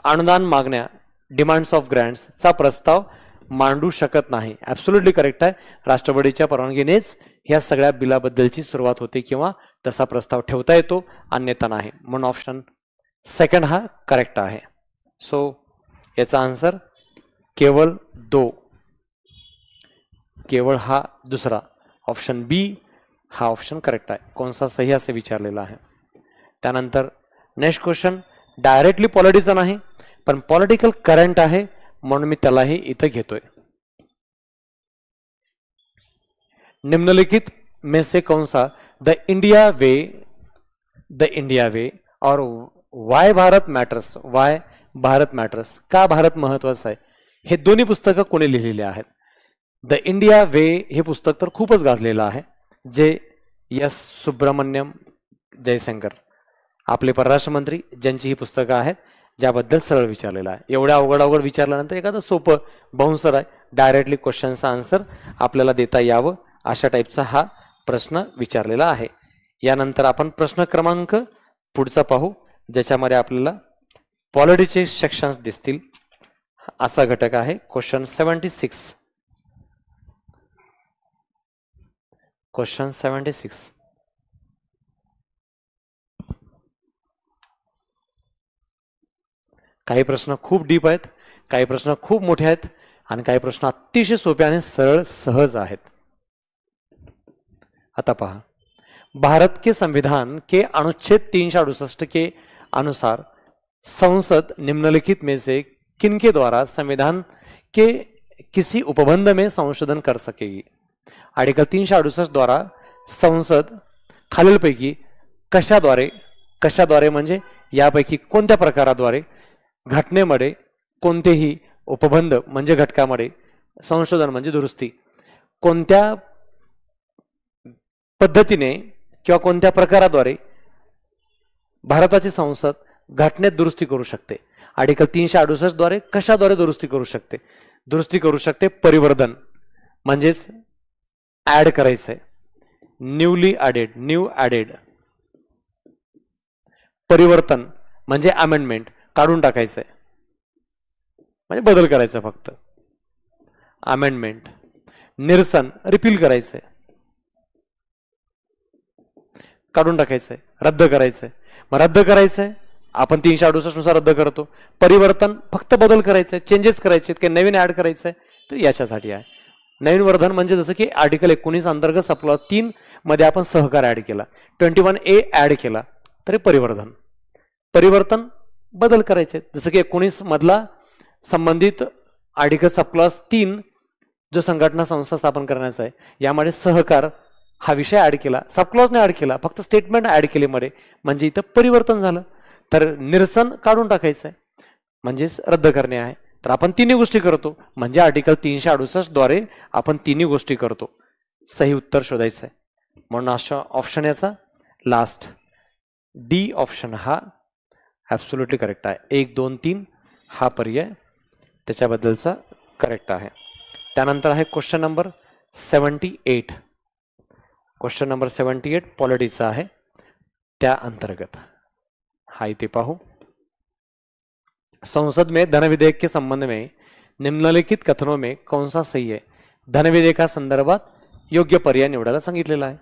S1: अनुदान मागण्या, डिमांड्स ऑफ ग्रँट्स चा प्रस्ताव मांडू शकत नाही. ऍब्सोल्युटली करेक्ट आहे. राष्ट्रपतीच्या परवानगीनेच ह्या सगळ्या बिलाबद्दलची सुरुवात होते किंवा तसा प्रस्ताव ठेवता येतो, अन्यथा नाही. म्हणून ऑप्शन सेकंड हा करेक्ट आहे. सो याचा आन्सर केवळ 2, केवळ हा दुसरा ऑप्शन बी हा ऑप्शन करेक्ट आहे. कोणसा सही असे विचारलेला आहे. त्यानंतर नेक्स्ट क्वेश्चन डायरेक्टली पॉलिटिक्सचा नाही, पण पॉलिटिकल करंट आहे, म्हणून मी त्यालाही इथं घेतोय. निम्नलिखित में से कौन सा द इंडिया वे और Y Bharat matters, Y Bharat matters, का भारत महत्वाचा आहे, हे दोन्ही पुस्तकं कोणी लिहिलेली आहेत? द इंडिया वे हे पुस्तक तर खूपच गाजलेलं आहे, जे एस सुब्रमण्यम जयशंकर आपले परराष्ट्र मंत्री ज्यांची ही पुस्तकं आहेत, ज्याबद्दल सरळ विचारलेलं आहे. एवढ्या अवघड विचारल्यानंतर एखादं सोपं बाउन्सर आहे, डायरेक्टली क्वेश्चनचा आन्सर आपल्याला देता यावं अशा टाईपचा हा प्रश्न विचारलेला आहे. यानंतर आपण प्रश्न क्रमांक पुढचा पाहू, ज्याच्यामध्ये आपल्याला पॉलिटिक्सचे सेक्शन्स दिसतील. असा घटक आहे क्वेश्चन 76. क्वेश्चन 76 काही प्रश्न खूप डीप आहेत, काही प्रश्न खूप मोठे आहेत आणि काही प्रश्न अतिशय सोपे आणि सरळ सहज आहेत. आता पहा, भारत के संविधान के अनुच्छेद 368 के अनुसार संसद निम्नलिखित में से किनके द्वारा संविधान के किसी उपबंध में संशोधन कर सकेगी. आर्टिकल 368 द्वारा संसद खालीलपैकी कशाद्वारे म्हणजे यापैकी कोणत्या प्रकाराद्वारे घटनेमध्ये कोणतेही उपबंध म्हणजे घटकामध्ये संशोधन म्हणजे दुरुस्ती कोणत्या पद्धतीने किंवा कोणत्या प्रकाराद्वारे भारताची संसद घटनेत दुरुस्ती करू शकते. आर्टिकल 368 द्वारे कशाद्वारे दुरुस्ती करू शकते? दुरुस्ती करू शकते परिवर्धन म्हणजेच ऍड करायचंय, न्यू ॲडेड, परिवर्तन म्हणजे अमेंडमेंट, काढून टाकायचंय म्हणजे बदल करायचा फक्त. अमेंडमेंट. निरसन रिपील करायचंय, काढून टाकायचंय, रद्द करायचंय. मग रद्द करायचंय आपण 368 नुसार रद्द करतो. परिवर्तन फक्त बदल करायचंय, चेंजेस करायचे, काही नवीन ऍड करायचंय, तर याच्यासाठी आहे. नवीन वर्धन म्हणजे जसं की आर्टिकल 19 अंतर्गत सबक्लॉज 3 मध्ये आपण सहकार ऍड केला, 21A ऍड केला, तरी परिवर्धन. परिवर्तन बदल करायचे, जसं की 19 मधला संबंधित आर्टिकल सबक्लॉज 3 जो संघटना संस्था स्थापन करण्याचा आहे, यामध्ये सहकार हा विषय ऍड केला, सबक्लॉजने ऍड केला, फक्त स्टेटमेंट ऍड केले मध्ये, म्हणजे इथं परिवर्तन झालं. तर निरसन काढून टाकायचं आहे म्हणजेच रद्द करणे आहे. तर आपण तिन्ही गोष्टी करतो, म्हणजे आर्टिकल 368 द्वारे आपण तिन्ही गोष्टी करतो. सही उत्तर शोधायचं आहे. म्हणून अशा ऑप्शन याचा लास्ट डी ऑप्शन हा ॲब्सोल्युटली करेक्ट आहे. 1, 2, 3 हा पर्याय त्याच्याबद्दलचा करेक्ट आहे. त्यानंतर आहे क्वेश्चन नंबर 78. क्वेश्चन नंबर 78 पॉलिटिक्सचा आहे. त्या अंतर्गत हा इथे पाहू. संसद में धन विधेयक के संबंध में निम्नलिखित कथनों में कौन सा सही है. धन विधेयका संदर्भात योग्य पर्याय निवडायला सांगितलेला आहे.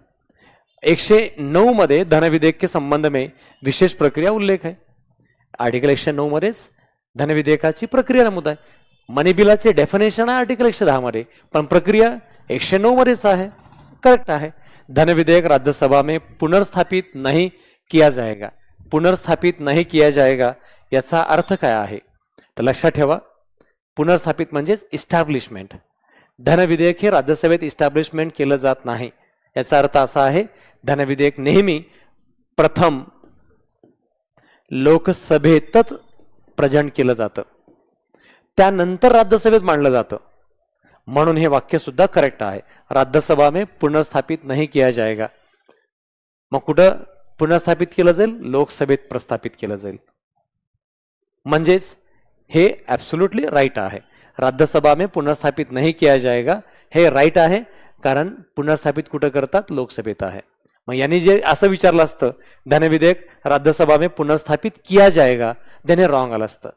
S1: 109 मध्ये धन विधेयक के संबंध में विशेष प्रक्रिया उल्लेख आहे. आर्टिकल 109 मध्येच धन विधेयकाची प्रक्रिया नमूद आहे. मनी बिलाचे डेफिनेशन आहे आर्टिकल 110 मध्ये, पण प्रक्रिया 109 मध्येच आहे. करेक्ट आहे. धन विधेयक राज्यसभा में पुनर्स्थापित नहीं किया जाएगा. पुनर्स्थापित नहीं किया जाएगा याचा अर्थ काय आहे, तर लक्षात ठेवा. पुनर्स्थापित म्हणजेच इस्टॅब्लिशमेंट. धन विधेयक हे राज्यसभेत इस्टॅब्लिशमेंट केलं जात नाही. याचा अर्थ असा आहे, धन विधेयक नेहमी प्रथम लोकसभेतच प्रेझेंट केलं जातं, त्यानंतर राज्यसभेत मांडलं जातं. म्हणून हे वाक्य सुद्धा करेक्ट आहे. राज्यसभा में पुनर्स्थापित नहीं किया जाएगा. मग कुठं पुनर्स्थापित केलं जाईल, लोकसभेत प्रस्थापित केलं जाईल. म्हणजेच हे ॲब्सोल्युटली राईट आहे. राज्यसभा में पुनर्स्थापित नहीं किया जाएगा हे राईट आहे, कारण पुनर्स्थापित कुठं करतात, लोकसभेत आहे. मग यांनी जे असं विचारलं असतं धन विधेयक राज्यसभा में पुनर्स्थापित किया जाएगा, त्याने रॉंग आलं असतं.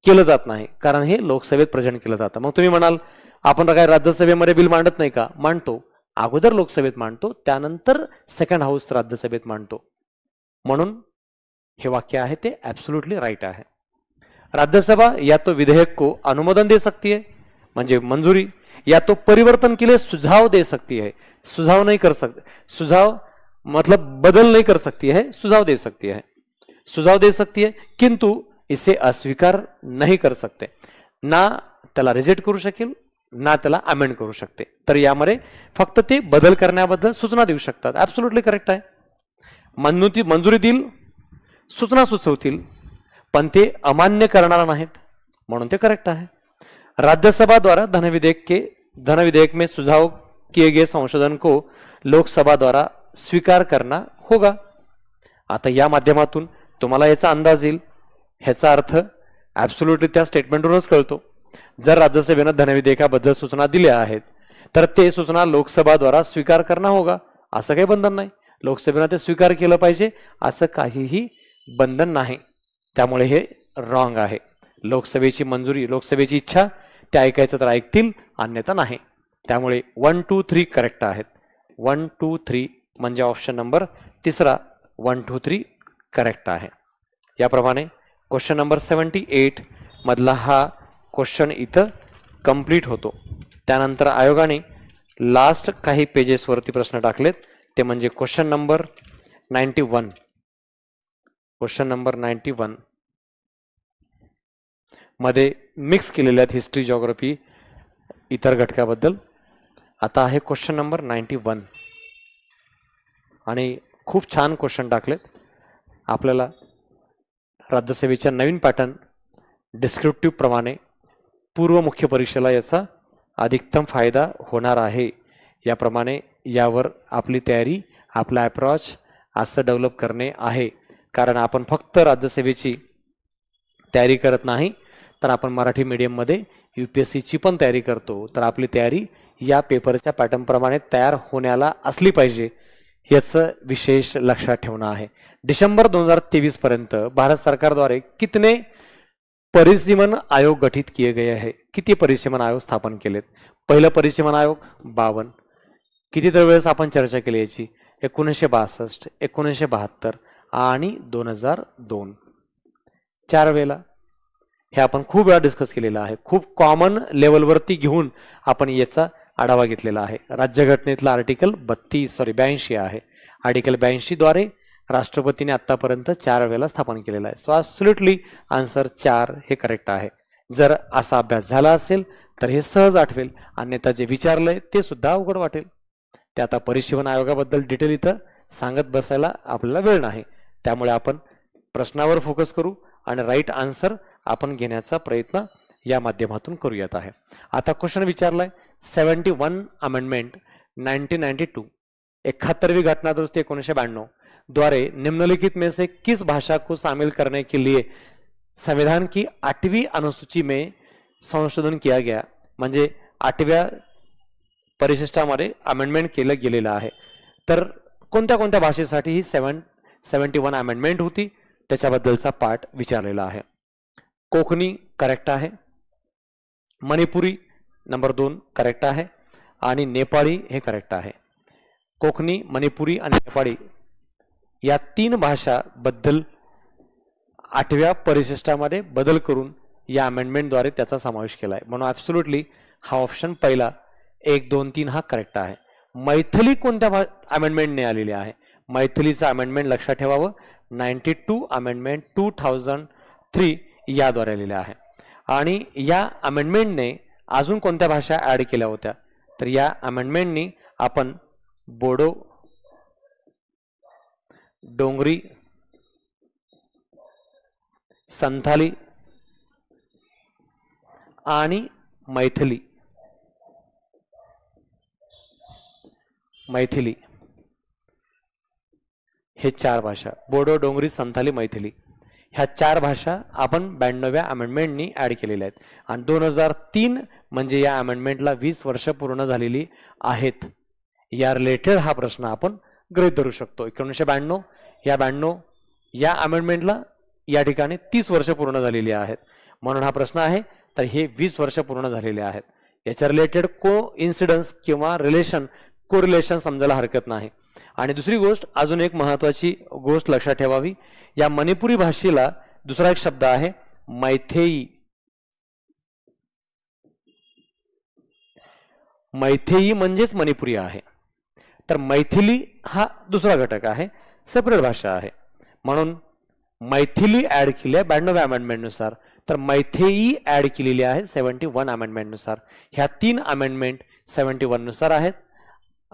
S1: केलं जात नाही, कारण हे लोकसभेत प्रेझेंट केलं जातं. मग तुम्ही म्हणाल आपण काय राज्यसभेमध्ये बिल मांडत नाही का? मांडतो. अगोदर लोकसभेत मांडतो, त्यानंतर सेकंड हाऊस राज्यसभेत मांडतो. म्हणून हे वाक्य आहे ते ॲब्सोल्युटली राईट आहे. राज्यसभा या तो विधेयक को अनुमोदन दे सकती है म्हणजे मंजूरी, या तो परिवर्तन के लिए सुझाव दे सकती है. सुझाव नहीं कर सकते, सुझाव मतलब बदल नहीं कर सकती है, सुझाव दे सकती है. सुझाव दे सकती है किंतु इसे अस्वीकार नहीं कर सकते. ना त्याला रिजेक्ट करू शकेल, ना त्याला अमेंड करू शकते. तर यामध्ये फक्त ते बदल करण्याबद्दल सूचना देऊ शकतात. ॲब्सोल्युटली करेक्ट आहे. मंजुरी देईल, सूचना सुचवतील, पण ते अमान्य करणार नाहीत, म्हणून ते करेक्ट आहे. राज्यसभा द्वारा धन विधेयक में सुझाव किए गए संशोधन को लोकसभा द्वारा स्वीकार करना होगा. आता या माध्यमातून तुम्हाला याचा अंदाज येईल. ह्याचा अर्थ ॲब्सोल्युटली त्या स्टेटमेंटवरूनच कळतो. जर राज्यसभेनं धनविधेयकाबद्दल सूचना दिल्या आहेत, तर ते सूचना लोकसभा द्वारा स्वीकार करणं होगा. असं काही बंधन नाही. लोकसभेनं ते स्वीकार केलं पाहिजे असं काहीही बंधन नाही. त्यामुळे हे रॉंग आहे. लोकसभेची मंजुरी, लोकसभेची इच्छा ते ऐकायचं तर ऐकतील, अन्यथा नाही. त्यामुळे 1, 2, 3 करेक्ट आहेत. 1, 2, 3 म्हणजे ऑप्शन नंबर तिसरा 1, 2, 3 करेक्ट आहे. याप्रमाणे क्वेश्चन नंबर 78 मधला हा क्वेश्चन इथं कंप्लीट होतो. त्यानंतर आयोगाने लास्ट काही पेजेसवरती प्रश्न टाकलेत, ते म्हणजे क्वेश्चन नंबर 91. क्वेश्चन नंबर 91 मध्ये मिक्स केलेले आहेत हिस्ट्री, जिओग्राफी, इतर घटकाबद्दल. आता आहे क्वेश्चन नंबर 91 आणि खूप छान क्वेश्चन टाकलेत. आपल्याला राज्यसेवेच्या नवीन पॅटर्न डिस्क्रिप्टिव्ह प्रमाणे पूर्व मुख्य परीक्षेला याचा अधिकतम फायदा होणार आहे. याप्रमाणे यावर आपली तयारी, आपला अप्रोच असं डेव्हलप करणे आहे. कारण आपण फक्त राज्यसेवेची तयारी करत नाही, तर आपण मराठी मीडियममध्ये UPSCची पण तयारी करतो. तर आपली तयारी या पेपरच्या पॅटर्नप्रमाणे तयार होण्याला असली पाहिजे, याचं विशेष लक्षात ठेवणं आहे. डिसेंबर 2023 पर्यंत भारत सरकार द्वारे कितने परिसीमन आयोग गठित किए गए हैं? किती परिसीमन आयोग स्थापन केलेत? पहिलं परिसीमन आयोग 52. किती वेळेस आपण चर्चा केली याची? 1962, 1972 आणि 2002. 4 वेळेला. हे आपण खूप वेळा डिस्कस केलेलं आहे. खूप कॉमन लेवलवरती घेऊन आपण याचा आढावा घेतलेला आहे. राज्यघटनेतला आर्टिकल 82 आहे. आर्टिकल 82 द्वारे राष्ट्रपतीने आतापर्यंत 4 वेळेला स्थापन केलेलं आहे. सो ॲब्सोल्युटली आन्सर 4 हे करेक्ट आहे. जर असा अभ्यास झाला असेल तर हे सहज आठवेल, अन्यथा जे विचारलंय ते सुद्धा अवघड वाटेल. ते आता परिसीमन आयोगाबद्दल डिटेल इथं सांगत बसायला आपल्याला वेळ नाही. त्यामुळे आपण प्रश्नावर फोकस करू आणि राईट आन्सर आपण घेण्याचा प्रयत्न या माध्यमातून करूयात आहे. आता क्वेश्चन विचारलाय 71 अमेंडमेंट 1992, 71वीं घटना दुरुस्ती 1992 द्वारे निम्नलिखित में से किस भाषा को शामिल करने के लिए संविधान की 8वीं अनुसूची में संशोधन किया गया? म्हणजे 8व्या परिशिष्टामध्ये अमेंडमेंट केलं गेलेलं आहे. तर कोणत्या कोणत्या भाषेसाठी ही 71 अमेंडमेंट होती त्याच्याबद्दलचा पाठ विचारलेला आहे. कोकणी करेक्ट आहे, मणिपुरी नंबर 2 करेक्ट आहे आणि नेपाळी हे करेक्ट आहे. कोकणी, मणिपुरी आणि नेपाळी या 3 भाषा बद्दल 8व्या परिशिष्टामध्ये बदल करून या अमेंडमेंटद्वारे त्याचा समावेश केला आहे. म्हणून ॲब्सोल्युटली हा ऑप्शन पहिला 1, 2, 3 हा करेक्ट आहे. मैथिली कोणत्या अमेंडमेंटने आलेली आहे? मैथिलीचा अमेंडमेंट लक्षात ठेवावं 92 अमेंडमेंट 2003 याद्वारे आलेले आहे. आणि या अमेंडमेंटने अजून कोणत्या भाषा ऍड केल्या होत्या? तर या अमेंडमेंटनी आपण बोडो, डोंगरी, संथाली आणि मैथिली हे 4 भाषा, बोडो, डोंगरी, संथाली, मैथिली ह्या 4 भाषा आपण 92व्या अमेंडमेंटनी ऍड केलेल्या आहेत. आणि 2003 म्हणजे या अमेंडमेंटला 20 वर्ष पूर्ण झालेली आहेत. या रिलेटेड हा प्रश्न आपण गृहीत धरू शकतो. 1992 या अमेंडमेंटला या ठिकाणी 30 वर्ष पूर्ण झालेली आहेत म्हणून हा प्रश्न आहे. तर हे 20 वर्ष पूर्ण झालेले आहेत. याच्या रिलेटेड को इन्सिडन्स किंवा कोरिलेशन समजायला हरकत नाही. आणि दुसरी गोष्ट, अजून एक महत्वाची गोष्ट लक्षात ठेवावी, या मणिपुरी भाषेला दुसरा एक शब्द आहे मैथेई. मैथेई म्हणजेच मणिपुरी आहे. तर मैथिली हा दुसरा घटक आहे, सेपरेट भाषा आहे. म्हणून मैथिली ऍड केली आहे 92व्या अमेंडमेंट नुसार, तर मैथेई ऍड केलेली आहे 71 अमेंडमेंट नुसार. ह्या 3 अमेंडमेंट 71 नुसार आहेत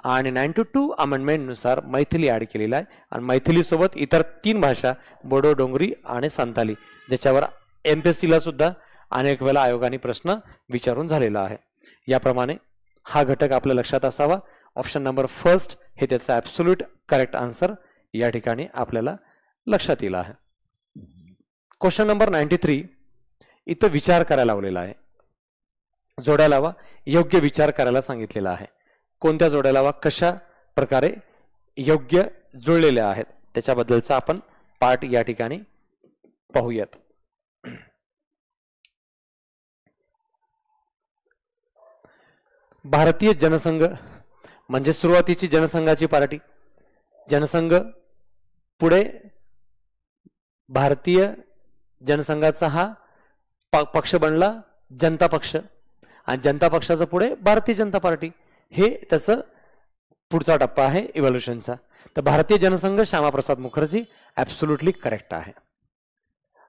S1: आणि 92 अमेंडमेंट नुसार मैथिली ऍड केलेला आहे. आणि मैथिली सोबत इतर 3 भाषा बोडो, डोंगरी आणि संथाली, ज्याच्यावर एमपीएससीला सुद्धा अनेक वेळा आयोगाने प्रश्न विचारून झालेला आहे. याप्रमाणे हा घटक आपल्या लक्षात असावा. ऑप्शन नंबर फर्स्ट हे त्याचा ॲब्सोल्यूट करेक्ट आन्सर या ठिकाणी आपल्याला लक्षात येईल आहे. क्वेश्चन नंबर 93 इथं विचार करायला लावलेला आहे. जोड्या लावा, योग्य विचार करायला सांगितलेला आहे. कोणत्या जोड्या लावा, कशा प्रकारे योग्य जुळलेल्या आहेत त्याच्याबद्दलचा आपण पाठ या ठिकाणी पाहूयात. भारतीय जनसंघ म्हणजे सुरुवातीची जनसंघाची पार्टी. जनसंघ पुढे भारतीय जनसंघाचा हा पक्ष बनला जनता पक्ष आणि जनता पक्षाचा पुढे भारतीय जनता पार्टी. हे त्याचं पुढचा टप्पा आहे इव्हॉल्युशनचा. तर भारतीय जनसंघ श्यामाप्रसाद मुखर्जी ॲब्सोल्युटली करेक्ट आहे.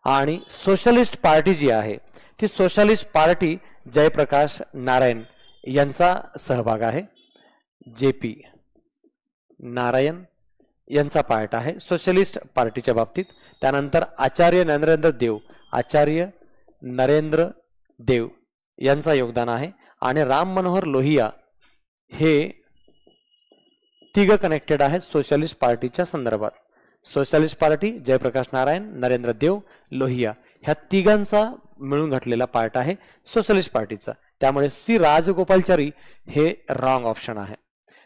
S1: आणि सोशलिस्ट पार्टी जी आहे ती सोशलिस्ट पार्टी जयप्रकाश नारायण यांचा सहभाग आहे. JP नारायण यांचा पार्ट आहे सोशलिस्ट पार्टीच्या बाबतीत. त्यानंतर आचार्य नरेंद्र देव यांचा योगदान आहे. आणि राम मनोहर लोहिया हे तिघ कनेक्टेड आहेत सोशलिस्ट पार्टीच्या संदर्भात. सोशलिस्ट पार्टी, जयप्रकाश नारायण, नरेंद्र देव, लोहिया ह्या तिघांचा मिळून घटलेला पार्ट आहे सोशलिस्ट पार्टीचा. त्यामुळे सी राजगोपालचारी हे रॉंग ऑप्शन आहे.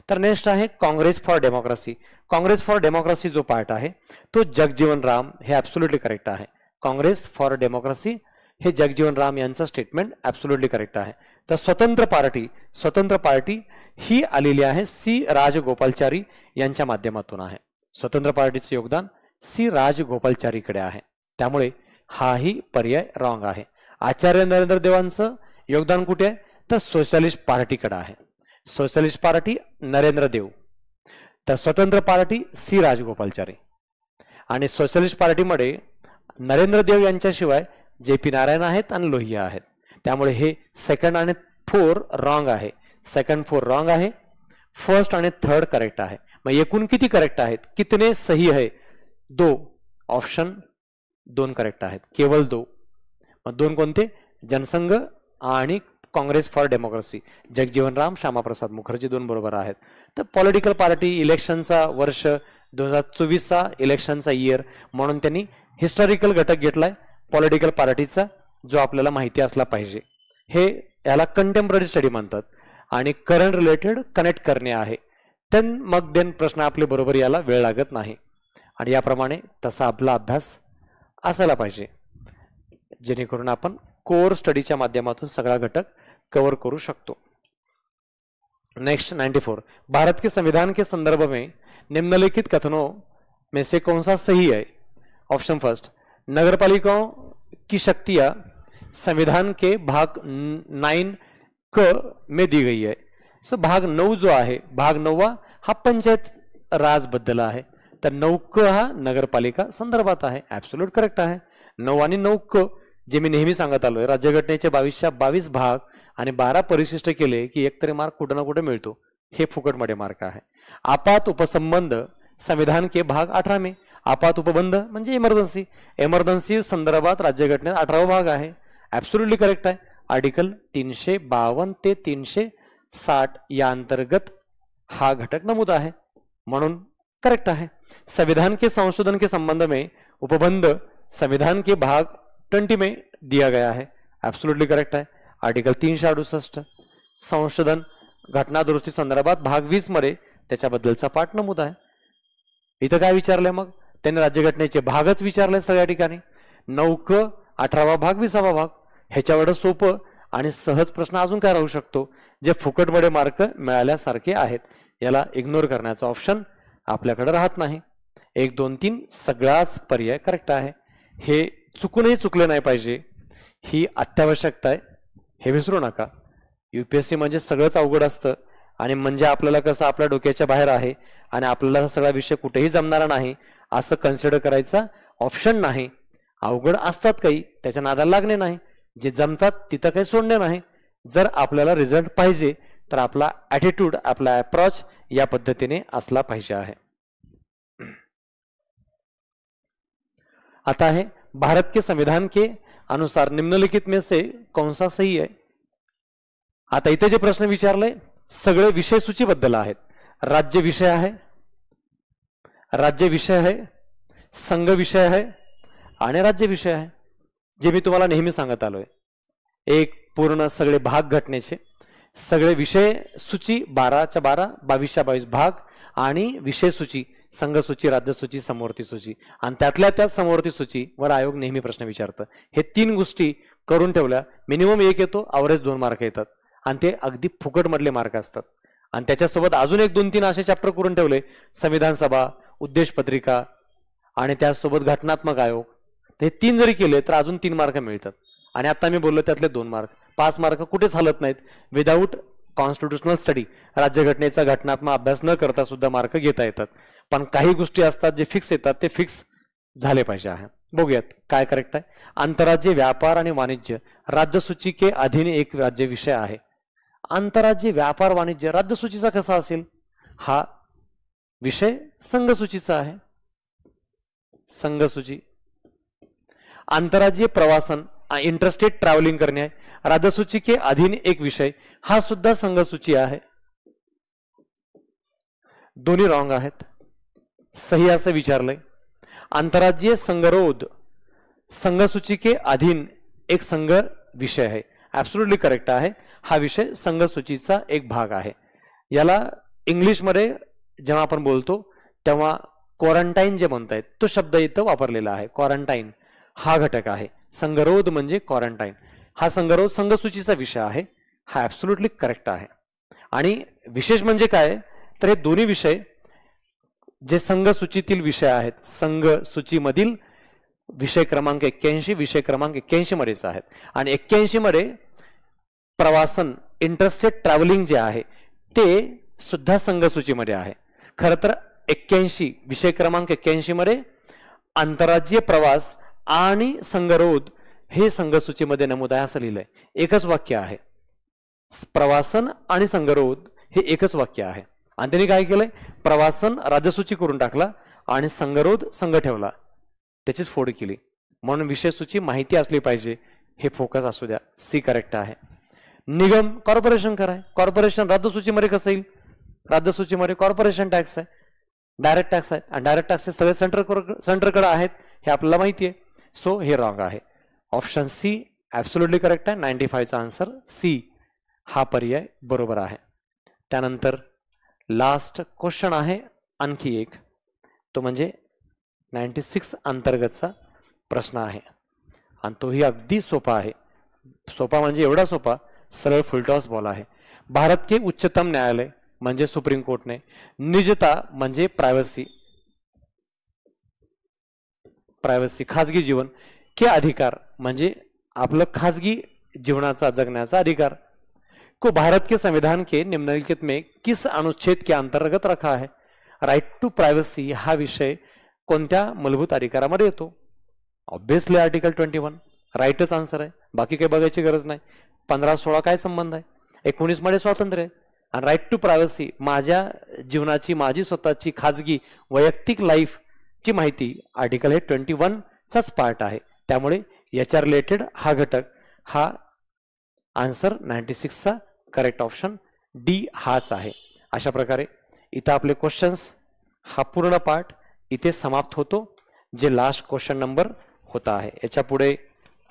S1: तर नेक्स्ट आहे Congress for democracy. Congress for democracy जो पार्ट आहे तो जगजीवन राम हे ॲब्सोल्युटली करेक्ट आहे. काँग्रेस फॉर डेमोक्रेसी हे जगजीवन राम यांचं स्टेटमेंट ॲब्सोल्युटली करेक्ट आहे. तर स्वतंत्र पार्टी ही आलेली आहे सी राजगोपालचारी यांच्या माध्यमातून आहे. स्वतंत्र पार्टीचे योगदान सी राजगोपालचारीकडे आहे. त्यामुळे हाही पर्याय रॉंग आहे. आचार्य नरेंद्र देवांचं योगदान कुठे आहे तर सोशलिस्ट पार्टीकडे आहे. सोशलिस्ट पार्टी नरेंद्र देव, तर स्वतंत्र पार्टी सी राजगोपालचारी. आणि सोशलिस्ट पार्टीमध्ये नरेंद्र देव यांच्याशिवाय जे पी नारायण आहेत आणि लोहिया आहेत. त्यामुळे हे सेकंड आणि फोर रॉंग आहे. सेकंड फोर रॉंग आहे. फर्स्ट आणि थर्ड करेक्ट आहे. मग एकूण किती करेक्ट आहेत, कितने सही आहे, 2. ऑप्शन 2 करेक्ट आहेत, केवळ 2. मग 2 कोणते, जनसंघ आणि काँग्रेस फॉर डेमोक्रेसी, जगजीवन राम, श्यामाप्रसाद मुखर्जी 2 बरोबर आहेत. तर पॉलिटिकल पार्टी इलेक्शनचा वर्ष 2024चा इलेक्शनचा इयर म्हणून त्यांनी हिस्टॉरिकल घटक घेतलाय पॉलिटिकल पार्टीचा, जो आपल्याला माहिती असला पाहिजे. हे याला कंटेम्पररी स्टडी म्हणतात आणि करंट रिलेटेड कनेक्ट करणे आहे. मग प्रश्न आपले बरोबर याला वेळ लागत नाही. आणि याप्रमाणे तसा आपला अभ्यास असायला पाहिजे, जेणेकरून आपण कोर स्टडीच्या माध्यमातून सगळा घटक कवर करू शकतो. नेक्स्ट 94, भारत के संविधान के संदर्भ में निम्नलिखित कथनों में से कौन सा सही है. ऑप्शन फर्स्ट, नगरपालिकाओं की शक्तियां संविधान के भाग 9 क में दी गई है. सो भाग 9 जो आहे, भाग 9 हा पंचायत राज बद्दल आहे. तर 9 क हा नगरपालिका संदर्भात आहे. ऍब्सोल्यूट करेक्ट आहे. 9 आणि 9 क जे मी नेहमी सांगत आलोय, राज्यघटनेचे 22 भाग आणि 12 परिशिष्ट केले की एकतरी मार्क कुठे ना कुठे मिळतो. हे फुकटमध्ये मार्क आहे. आपात उपसंबंध संविधान के भाग 18 में, आपात उपबंध म्हणजे इमर्जन्सी, इमर्जन्सी संदर्भात राज्यघटनेत 18वा भाग आहे. ऍब्सोल्युटली करेक्ट आहे. आर्टिकल 352 ते 360 या अंतर्गत हा घटक नमूद आहे, म्हणून करेक्ट आहे. संविधान के संशोधन के संबंध में उपबंध संविधान के भाग 20 में दिया गया है. ऍब्सोल्युटली करेक्ट आहे. आर्टिकल 368 संशोधन घटना दुरुस्ती संदर्भात भाग 20 मध्ये त्याच्याबद्दलचा पाठ नमूद आहे. इथं काय विचारलंय, मग त्यांनी राज्यघटनेचे भागच विचारले सगळ्या ठिकाणी. 9 क 18वा भाग 20वा भाग, ह्याच्यावर सोपं आणि सहज प्रश्न अजून काय राहू शकतो, जे फुकटमध्ये मार्क मिळाल्यासारखे आहेत. याला इग्नोर करण्याचा ऑप्शन आपल्याकडे राहत नाही. 1, 2, 3 सगळाच पर्याय करेक्ट आहे. हे चुकूनही चुकले नाही पाहिजे, ही अत्यावश्यकता आहे, हे विसरू नका. UPSC म्हणजे सगळंच अवघड असतं आणि म्हणजे आपल्याला कसं आपल्या डोक्याच्या बाहेर आहे आणि आपल्याला सगळा विषय कुठेही जमणारा नाही असं कन्सिडर करायचा ऑप्शन नाही. अवघड असतात काही, त्याच्या नादाला लागणे नाही. जे जमतात तिथं काही सोडणे नाही. जर आपल्याला रिझल्ट पाहिजे तर आपला ॲटिट्यूड, आपला अप्रोच या पद्धतीने असला पाहिजे आहे. आता है भारत के संविधान के अनुसार निम्नलिखित में से कौन सा सही है. आता इथे जे प्रश्न विचारले सगळे विषय सूचीबद्दल आहेत. राज्य विषय आहे, राज्य विषय आहे, संघ विषय आहे आणि राज्य विषय आहे. जे मी तुम्हाला नेहमी सांगत आलोय, एक पूर्ण सगळे भाग घटनेचे सगळे विषय सूची 12च्या 12, 22च्या 22 भाग आणि विषय सूची, संघ सूची, राज्य सूची, समवर्ती सूची आणि त्यातल्या त्यात समवर्ती सूचीवर आयोग नेहमी प्रश्न विचारतं. हे 3 गोष्टी करून ठेवल्या, मिनिमम 1 येतो, अवरेज 2 मार्क येतात आणि ते अगदी फुकट मधले मार्क असतात. आणि त्याच्यासोबत अजून 1, 2, 3 असे चॅप्टर करून ठेवले, संविधान सभा, उद्देश पत्रिका आणि त्यासोबत घटनात्मक आयोग. हे 3 जरी केले तर अजून 3 मार्क मिळतात. आणि आता मी बोललो त्यातले 2 मार्क, 5 मार्क कुठेच हलत नाहीत. विदाऊट कॉन्स्टिट्युशनल स्टडी, राज्यघटनेचा घटनात्मक अभ्यास न करता सुद्धा मार्क घेता येतात. पण काही गोष्टी असतात जे फिक्स येतात, ते फिक्स झाले पाहिजे आहे. बघूयात काय करेक्ट आहे. आंतरराज्य व्यापार आणि वाणिज्य राज्यसूची के अधीन एक राज्य विषय आहे. आंतरराज्य व्यापार वाणिज्य राज्यसूचीचा कसा असेल, हा विषय संघसूचीचा आहे. संघसूची. आंतरराज्यीय प्रवासन, इंटरस्टेट ट्रॅव्हलिंग करणे आहे, राज्यसूची के अधीन एक विषय, हा सुद्धा संघसूची आहे. दोन्ही रॉंग आहेत. सही असं विचारलंय. आंतरराज्यीय संघरोध संघसूची के अधीन एक संघ विषय आहे. ऍब्सोल्युटली करेक्ट आहे. हा विषय संघसूचीचा एक भाग आहे. याला इंग्लिशमध्ये जेव्हा आपण बोलतो तेव्हा क्वारंटाईन जे म्हणतायत तो शब्द इथं वापरलेला आहे. क्वारंटाईन हा घटक आहे. संगरोध म्हणजे क्वारंटाईन. हा संगरोध संघसूचीचा विषय आहे. हा ऍब्सोल्युटली करेक्ट आहे. आणि विशेष म्हणजे काय तर हे दोन्ही विषय जे संघसूचीतील विषय आहेत, संघ सूचीमधील विषय क्रमांक 81 विषय क्रमांक 81 मध्येच आहेत. आणि 81 मध्ये प्रवासन इंटरस्टेट ट्रॅव्हलिंग जे आहे ते सुद्धा संघसूचीमध्ये आहे. खरं तर 81 विषय क्रमांक 81 मध्ये आंतरराज्यीय प्रवास आणि संगरोध हे संघसूचीमध्ये नमूद आहे असं लिहिलंय. एकच वाक्य आहे. प्रवासन आणि संगरोध हे एकच वाक्य आहे. आणि त्यांनी काय केलंय, प्रवासन राज्यसूची करून टाकला आणि संगरोध संघ ठेवला, त्याचीच फोड केली. म्हणून विषय सूची माहिती असली पाहिजे, हे फोकस असू द्या. सी करेक्ट आहे. निगम कॉर्पोरेशन कराय, कॉर्पोरेशन राज्यसूचीमध्ये कसं येईल, राज्यसूचीमध्ये कॉर्पोरेशन टॅक्स आहे, डायरेक्ट टॅक्स आहे. आणि डायरेक्ट टॅक्स सगळे सेंटरकडे आहेत हे आपल्याला माहिती आहे. सो हे रॉंग आहे. ऑप्शन सी ऍब्सोल्युटली करेक्ट आहे. 95चा आन्सर सी हा पर्याय बरोबर आहे. त्यानंतर लास्ट क्वेश्चन आहे आणखी एक, तो म्हणजे 96 अंतर्गतचा प्रश्न आहे. आणि तोही अगदी सोपा आहे. सोपा म्हणजे एवढा सोपा, सरळ फुलटॉस बॉल आहे. भारत के उच्चतम न्यायालय म्हणजे सुप्रीम कोर्टने निजता म्हणजे प्रायव्हसी खाजगी जीवन के अधिकार म्हणजे आपलं खाजगी जीवनाचा जगण्याचा अधिकार को भारत के संविधान के निम्नलिखित में किस अनुच्छेद के अंतर्गत रखा है. राइट टू प्रायव्हसी हा विषय कोणत्या मूलभूत अधिकारामध्ये येतो. ऑब्विसली आर्टिकल 21 राईटच आन्सर आहे. बाकी काही बघायची गरज नाही. 15-16 काय संबंध आहे. 19 मध्ये स्वातंत्र्य आहे. आणि राईट टू प्रायव्हसी माझ्या जीवनाची, माझी स्वतःची खाजगी वैयक्तिक लाईफची माहिती आर्टिकल हे 21 चाच पार्ट आहे. त्यामुळे याच्या रिलेटेड हा घटक, हा आन्सर 96चा करेक्ट ऑप्शन डी हाच आहे. अशा प्रकारे इथं आपले क्वेश्चन्स हा पूर्ण पार्ट इथे समाप्त होतो, जे लास्ट क्वेश्चन नंबर होता आहे. याच्या पुढे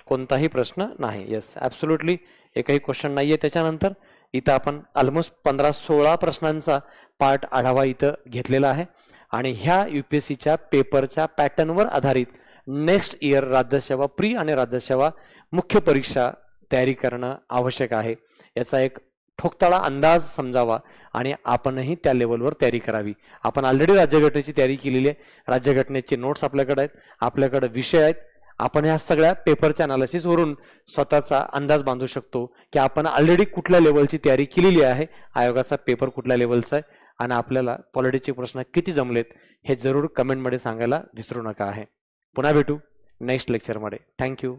S1: कोणताही प्रश्न नाही. येस ॲब्सोल्युटली एकही क्वेश्चन नाही आहे. त्याच्यानंतर इथं आपण ऑलमोस्ट 15-16 प्रश्नांचा पार्ट आढावा इथं घेतलेला आहे. आणि ह्या UPSCच्या पेपरच्या पॅटर्नवर आधारित नेक्स्ट इयर राज्यसेवा प्री आणि राज्यसेवा मुख्य परीक्षा तयारी करणं आवश्यक आहे. याचा एक ठोकताळा अंदाज समजावा आणि आपणही त्या लेवलवर तयारी करावी. आपण ऑलरेडी राज्यघटनेची तयारी केलेली आहे. राज्यघटनेचे नोट्स आपल्याकडे आहेत, आपल्याकडे विषय आहेत. आपण ह्या सगळ्या पेपरच्या अनालिसिसवरून स्वतःचा अंदाज बांधू शकतो की आपण ऑलरेडी कुठल्या लेवलची तयारी केलेली आहे, आयोगाचा पेपर कुठल्या लेवलचा आहे, आणि आपल्याला पॉलिटिक्सचे प्रश्न किती जमलेत हे जरूर कमेंटमध्ये सांगायला विसरू नका आहे. पुन्हा भेटू नेक्स्ट लेक्चरमध्ये. थँक्यू.